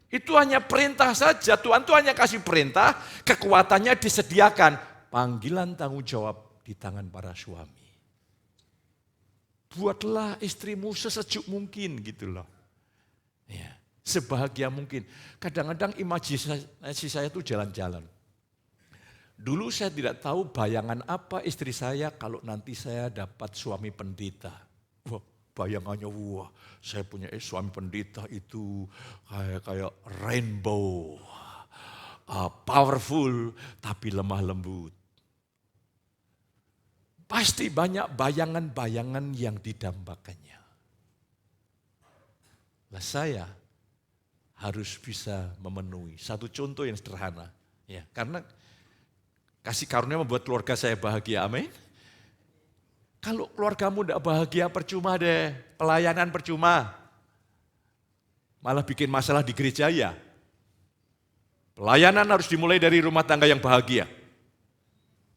Itu hanya perintah saja, Tuhan itu hanya kasih perintah, kekuatannya disediakan. Panggilan tanggung jawab di tangan para suami. Buatlah istrimu sesejuk mungkin gitu loh. Ya, sebahagia mungkin. Kadang-kadang imajinasi saya itu jalan-jalan. Dulu saya tidak tahu bayangan apa istri saya kalau nanti saya dapat suami pendeta. Wah, bayangannya saya punya suami pendeta itu kayak rainbow, powerful tapi lemah lembut. Pasti banyak bayangan-bayangan yang didambakannya. Nah, saya harus bisa memenuhi. Satu contoh yang sederhana, ya, karena kasih karunia membuat keluarga saya bahagia, amin. Kalau keluargamu tidak bahagia, percuma deh, pelayanan percuma. Malah bikin masalah di gereja ya. Pelayanan harus dimulai dari rumah tangga yang bahagia.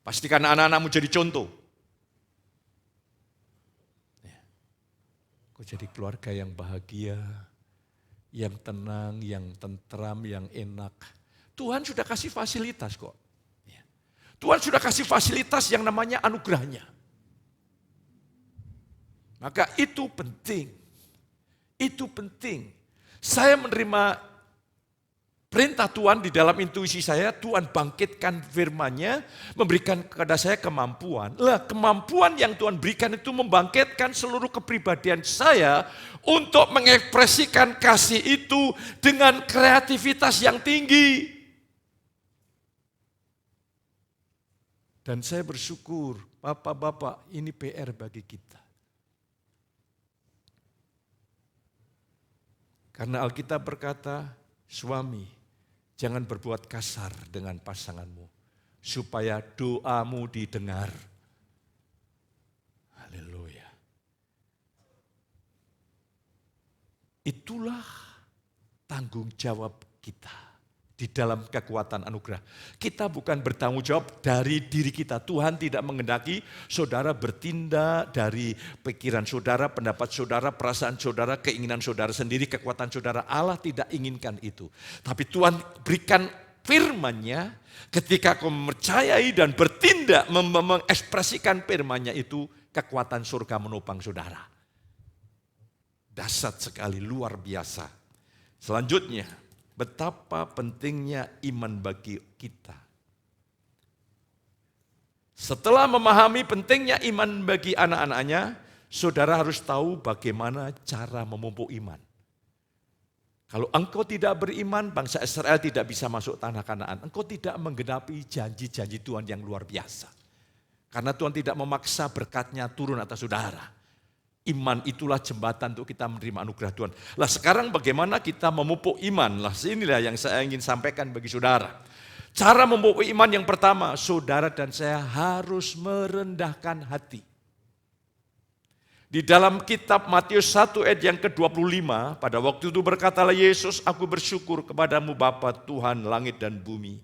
Pastikan anak-anakmu jadi contoh. Kau jadi keluarga yang bahagia, yang tenang, yang tentram, yang enak. Tuhan sudah kasih fasilitas kok. Tuhan sudah kasih fasilitas yang namanya anugerahnya. Maka itu penting. Itu penting. Saya menerima perintah Tuhan di dalam intuisi saya, Tuhan bangkitkan firman-Nya, memberikan kepada saya kemampuan. Kemampuan yang Tuhan berikan itu membangkitkan seluruh kepribadian saya untuk mengekspresikan kasih itu dengan kreativitas yang tinggi. Dan saya bersyukur, bapak-bapak, ini PR bagi kita. Karena Alkitab berkata, suami, jangan berbuat kasar dengan pasanganmu, supaya doamu didengar. Haleluya. Itulah tanggung jawab kita. Di dalam kekuatan anugerah. Kita bukan bertanggung jawab dari diri kita. Tuhan tidak menghendaki saudara bertindak dari pikiran saudara, pendapat saudara, perasaan saudara, keinginan saudara sendiri, kekuatan saudara. Allah tidak inginkan itu. Tapi Tuhan berikan firman-Nya ketika kau mempercayai dan bertindak mengekspresikan firman-Nya itu, kekuatan surga menopang saudara. Dahsyat sekali, luar biasa. Selanjutnya, betapa pentingnya iman bagi kita. Setelah memahami pentingnya iman bagi anak-anaknya, saudara harus tahu bagaimana cara memupuk iman. Kalau engkau tidak beriman, bangsa Israel tidak bisa masuk tanah Kanaan. Engkau tidak menggenapi janji-janji Tuhan yang luar biasa. Karena Tuhan tidak memaksa berkat-Nya turun atas saudara. Iman itulah jembatan untuk kita menerima anugerah Tuhan. Lah sekarang bagaimana kita memupuk iman? Lah inilah yang saya ingin sampaikan bagi saudara. Cara memupuk iman yang pertama, saudara dan saya harus merendahkan hati. Di dalam kitab Matius 1 ayat yang ke-25, pada waktu itu berkatalah Yesus, aku bersyukur kepadamu Bapa Tuhan langit dan bumi.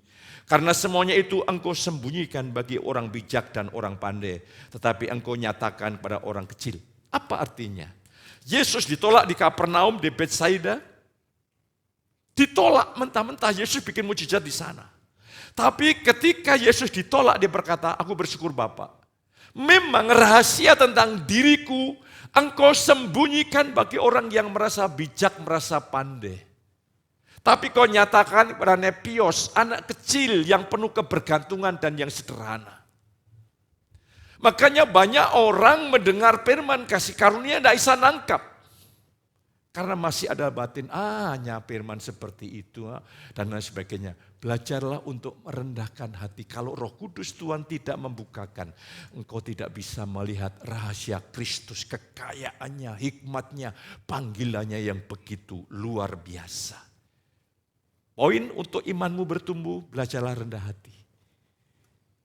Karena semuanya itu engkau sembunyikan bagi orang bijak dan orang pandai, tetapi engkau nyatakan pada orang kecil. Apa artinya? Yesus ditolak di Kapernaum, di Betsaida. Ditolak mentah-mentah, Yesus bikin mujizat di sana. Tapi ketika Yesus ditolak, dia berkata, aku bersyukur Bapa. Memang rahasia tentang diriku, engkau sembunyikan bagi orang yang merasa bijak, merasa pandai. Tapi kau nyatakan kepada Nepios, anak kecil yang penuh kebergantungan dan yang sederhana. Makanya banyak orang mendengar firman kasih karunia tidak bisa nangkap. Karena masih ada batin, hanya firman seperti itu dan lain sebagainya. Belajarlah untuk merendahkan hati. Kalau Roh Kudus Tuhan tidak membukakan, engkau tidak bisa melihat rahasia Kristus, kekayaannya, hikmatnya, panggilannya yang begitu luar biasa. Poin untuk imanmu bertumbuh, belajarlah rendah hati.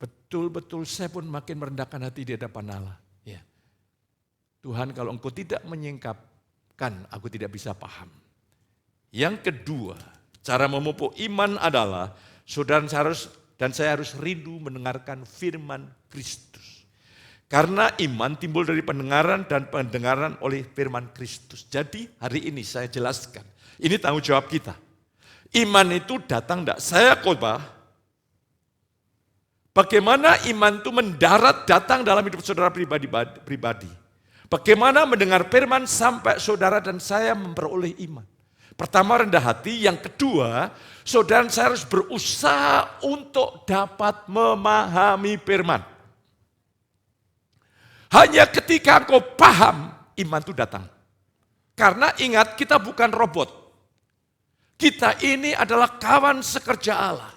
Betul-betul saya pun makin merendahkan hati di hadapan Allah. Ya. Tuhan, kalau engkau tidak menyingkapkan, aku tidak bisa paham. Yang kedua, cara memupuk iman adalah saudara saya harus rindu mendengarkan firman Kristus. Karena iman timbul dari pendengaran dan pendengaran oleh firman Kristus. Jadi hari ini saya jelaskan, ini tanggung jawab kita. Iman itu datang tidak saya khotbah. Bagaimana iman itu mendarat datang dalam hidup saudara pribadi. Bagaimana mendengar firman sampai saudara dan saya memperoleh iman. Pertama rendah hati, yang kedua saudara dan saya harus berusaha untuk dapat memahami firman. Hanya ketika engkau paham, iman itu datang. Karena ingat, kita bukan robot. Kita ini adalah kawan sekerja Allah.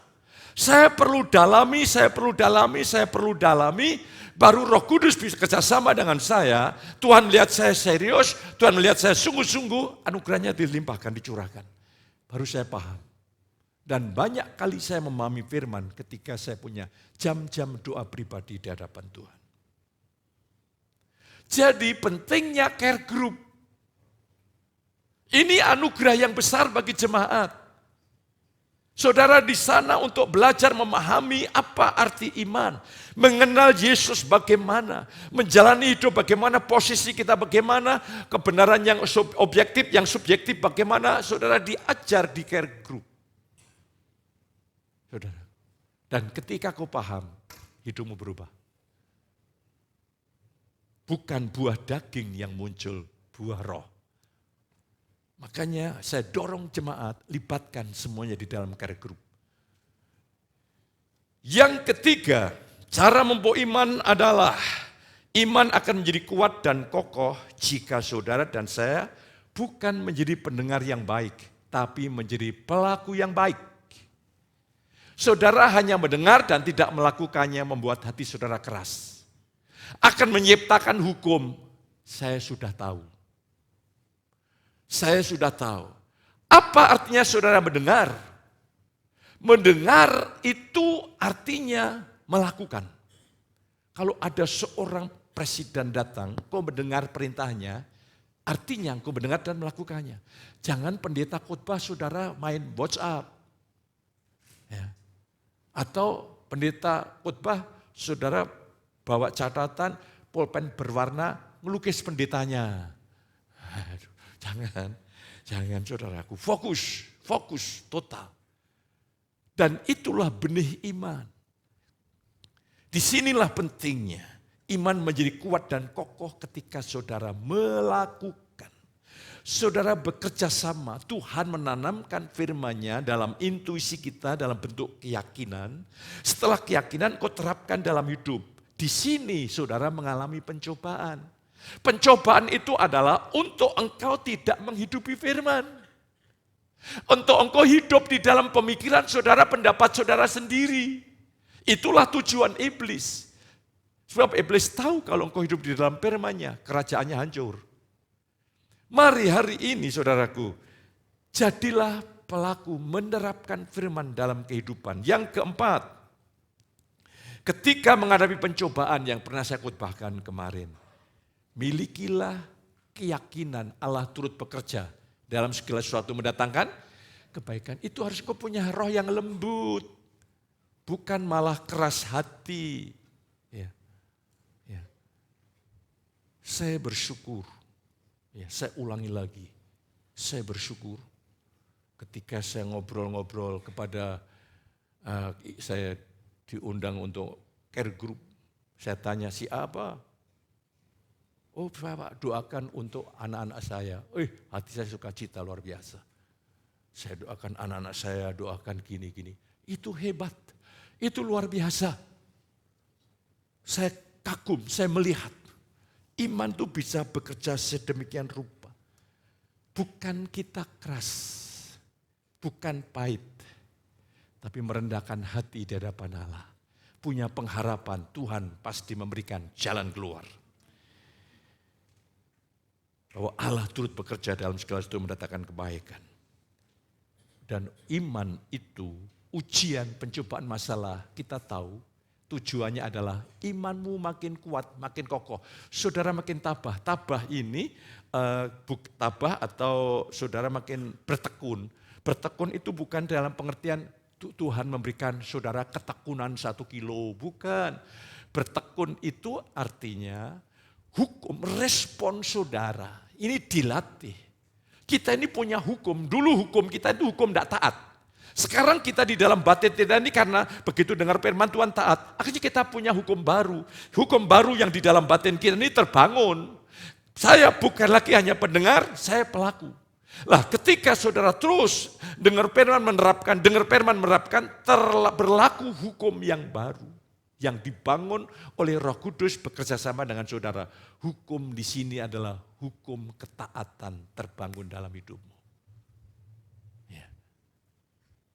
Saya perlu dalami, baru Roh Kudus bisa kerjasama dengan saya. Tuhan melihat saya serius, Tuhan melihat saya sungguh-sungguh, anugerahnya dilimpahkan, dicurahkan. Baru saya paham. Dan banyak kali saya memahami firman ketika saya punya jam-jam doa pribadi di hadapan Tuhan. Jadi pentingnya care group. Ini anugerah yang besar bagi jemaat. Saudara di sana untuk belajar memahami apa arti iman. Mengenal Yesus bagaimana. Menjalani hidup bagaimana, posisi kita bagaimana. Kebenaran yang objektif, yang subjektif bagaimana. Saudara diajar di care group. Saudara. Dan ketika kau paham, hidupmu berubah. Bukan buah daging yang muncul, buah roh. Makanya saya dorong jemaat, libatkan semuanya di dalam care group. Yang ketiga, cara memupuk iman adalah iman akan menjadi kuat dan kokoh jika saudara dan saya bukan menjadi pendengar yang baik, tapi menjadi pelaku yang baik. Saudara hanya mendengar dan tidak melakukannya membuat hati saudara keras. Akan menciptakan hukum, saya sudah tahu. Saya sudah tahu. Apa artinya saudara mendengar? Mendengar itu artinya melakukan. Kalau ada seorang presiden datang, kau mendengar perintahnya, artinya kau mendengar dan melakukannya. Jangan pendeta khotbah saudara main WhatsApp. Ya. Atau pendeta khotbah saudara bawa catatan, pulpen berwarna, melukis pendetanya. Aduh. Jangan saudaraku, fokus total. Dan itulah benih iman. Disinilah pentingnya, iman menjadi kuat dan kokoh ketika saudara melakukan. Saudara bekerja sama, Tuhan menanamkan firman-Nya dalam intuisi kita, dalam bentuk keyakinan. Setelah keyakinan kau terapkan dalam hidup. Di sini saudara mengalami pencobaan. Pencobaan itu adalah untuk engkau tidak menghidupi firman. Untuk engkau hidup di dalam pemikiran saudara, pendapat saudara sendiri. Itulah tujuan iblis. Sebab iblis tahu kalau engkau hidup di dalam firman-Nya, kerajaannya hancur. Mari hari ini saudaraku, jadilah pelaku menerapkan firman dalam kehidupan. Yang keempat, ketika menghadapi pencobaan yang pernah saya khotbahkan kemarin, milikilah keyakinan Allah turut bekerja dalam segala sesuatu mendatangkan kebaikan. Itu harus kau punya roh yang lembut. Bukan malah keras hati. Ya. Saya bersyukur. Ya, saya ulangi lagi. Saya bersyukur ketika saya ngobrol-ngobrol kepada Saya diundang untuk care group. Saya tanya si apa? Oh Bapak doakan untuk anak-anak saya. Hati saya suka cita luar biasa. Saya doakan anak-anak saya, doakan gini-gini. Itu hebat, itu luar biasa. Saya kagum, saya melihat. Iman itu bisa bekerja sedemikian rupa. Bukan kita keras, bukan pahit. Tapi merendahkan hati di hadapan Allah. Punya pengharapan, Tuhan pasti memberikan jalan keluar. Bahwa Allah turut bekerja dalam segala sesuatu mendatangkan kebaikan. Dan iman itu, ujian, pencobaan masalah, kita tahu tujuannya adalah imanmu makin kuat, makin kokoh. Saudara makin tabah. Tabah ini, tabah atau saudara makin bertekun. Bertekun itu bukan dalam pengertian Tuhan memberikan saudara ketekunan 1 kilo, bukan. Bertekun itu artinya hukum, respon saudara. Ini dilatih. Kita ini punya hukum. Dulu hukum kita itu hukum tidak taat. Sekarang kita di dalam batin kita ini karena begitu dengar firman Tuhan taat. Akhirnya kita punya hukum baru. Hukum baru yang di dalam batin kita ini terbangun. Saya bukan lagi hanya pendengar, saya pelaku. Lah ketika saudara terus dengar firman menerapkan, berlaku hukum yang baru. Yang dibangun oleh Roh Kudus bekerja sama dengan saudara. Hukum di sini adalah hukum ketaatan terbangun dalam hidupmu. Ya.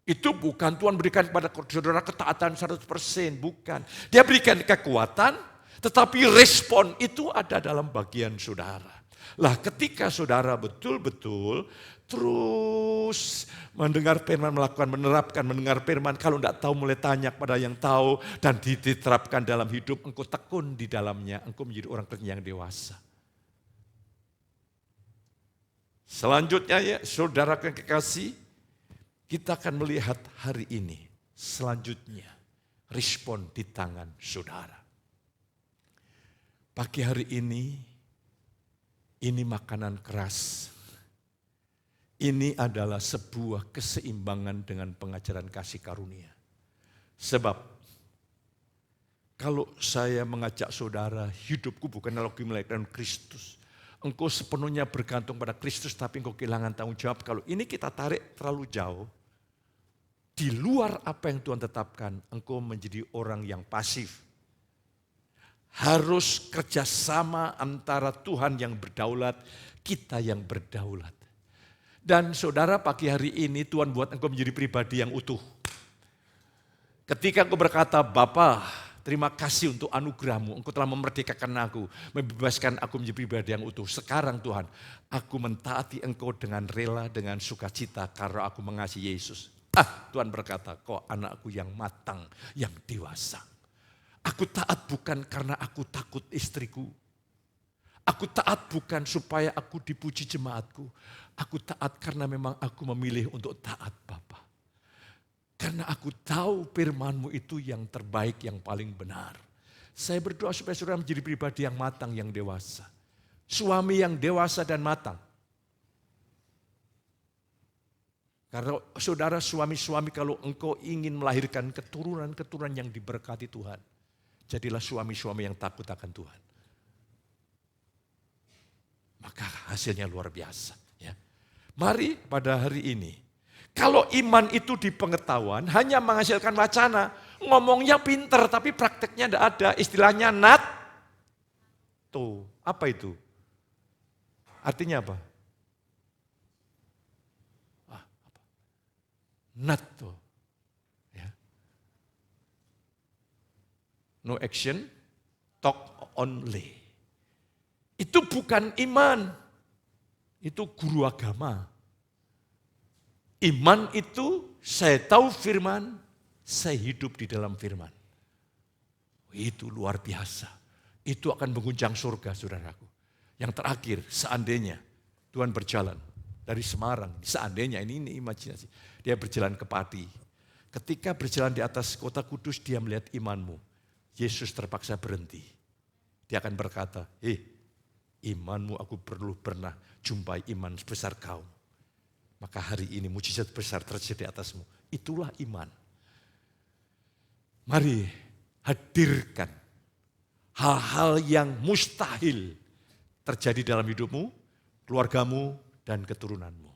Itu bukan Tuhan berikan kepada saudara ketaatan 100%, bukan. Dia berikan kekuatan, tetapi respon itu ada dalam bagian saudara. Lah ketika saudara betul-betul terus mendengar firman, mendengar firman, kalau tidak tahu mulai tanya kepada yang tahu dan diterapkan dalam hidup, engkau tekun di dalamnya, engkau menjadi orang Kristen yang dewasa. Selanjutnya ya saudara yang kekasih, kita akan melihat hari ini selanjutnya respon di tangan saudara. Pagi hari ini makanan keras. Ini adalah sebuah keseimbangan dengan pengajaran kasih karunia. Sebab kalau saya mengajak saudara, hidupku bukan lagi melakukan Kristus. Engkau sepenuhnya bergantung pada Kristus tapi engkau kehilangan tanggung jawab. Kalau ini kita tarik terlalu jauh, di luar apa yang Tuhan tetapkan, engkau menjadi orang yang pasif. Harus kerjasama antara Tuhan yang berdaulat, kita yang berdaulat. Dan saudara pagi hari ini Tuhan buat engkau menjadi pribadi yang utuh. Ketika engkau berkata, Bapa, terima kasih untuk anugerahmu, engkau telah memerdekakan aku, membebaskan aku menjadi pribadi yang utuh. Sekarang Tuhan, aku mentaati engkau dengan rela, dengan sukacita karena aku mengasihi Yesus. Tuhan berkata, kau anakku yang matang, yang dewasa. Aku taat bukan karena aku takut istriku. Aku taat bukan supaya aku dipuji jemaatku. Aku taat karena memang aku memilih untuk taat Bapa. Karena aku tahu firman-Mu itu yang terbaik, yang paling benar. Saya berdoa supaya saudara menjadi pribadi yang matang, yang dewasa. Suami yang dewasa dan matang. Karena saudara suami-suami kalau engkau ingin melahirkan keturunan-keturunan yang diberkati Tuhan. Jadilah suami-suami yang takut akan Tuhan. Maka hasilnya luar biasa. Ya. Mari pada hari ini, kalau iman itu di pengetahuan hanya menghasilkan wacana, ngomongnya pinter tapi prakteknya tidak ada, istilahnya tuh apa itu? Artinya apa? Tuh. Ya. No action, talk only. Itu bukan iman, itu guru agama. Iman itu saya tahu firman, saya hidup di dalam firman. Itu luar biasa. Itu akan mengguncang surga, saudaraku. Yang terakhir, seandainya Tuhan berjalan dari Semarang, seandainya ini imajinasi, dia berjalan ke Pati. Ketika berjalan di atas kota kudus, dia melihat imanmu. Yesus terpaksa berhenti. Dia akan berkata, imanmu aku perlu pernah jumpai iman sebesar kau. Maka hari ini mujizat besar terjadi atasmu. Itulah iman. Mari hadirkan hal-hal yang mustahil terjadi dalam hidupmu, keluargamu, dan keturunanmu.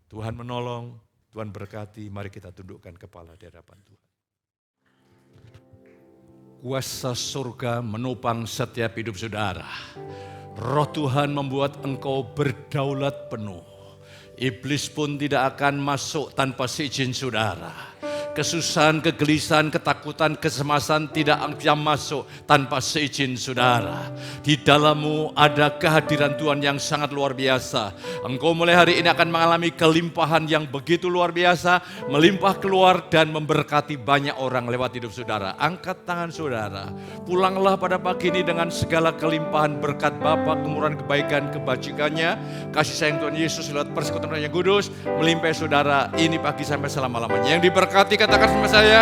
Tuhan menolong, Tuhan berkati, mari kita tundukkan kepala di hadapan Tuhan. Kuasa surga menopang setiap hidup saudara. Roh Tuhan membuat engkau berdaulat penuh. Iblis pun tidak akan masuk tanpa seizin saudara. Kesusahan, kegelisahan, ketakutan, kecemasan tidak akan masuk tanpa seizin saudara. Di dalammu ada kehadiran Tuhan yang sangat luar biasa. Engkau mulai hari ini akan mengalami kelimpahan yang begitu luar biasa, melimpah keluar dan memberkati banyak orang lewat hidup saudara. Angkat tangan saudara, pulanglah pada pagi ini dengan segala kelimpahan berkat Bapa, kemurahan, kebaikan, kebajikannya, kasih sayang Tuhan Yesus lewat persekutuan Roh yang Kudus, melimpah saudara ini pagi sampai selama-lamanya. Yang diberkati katakan sama saya.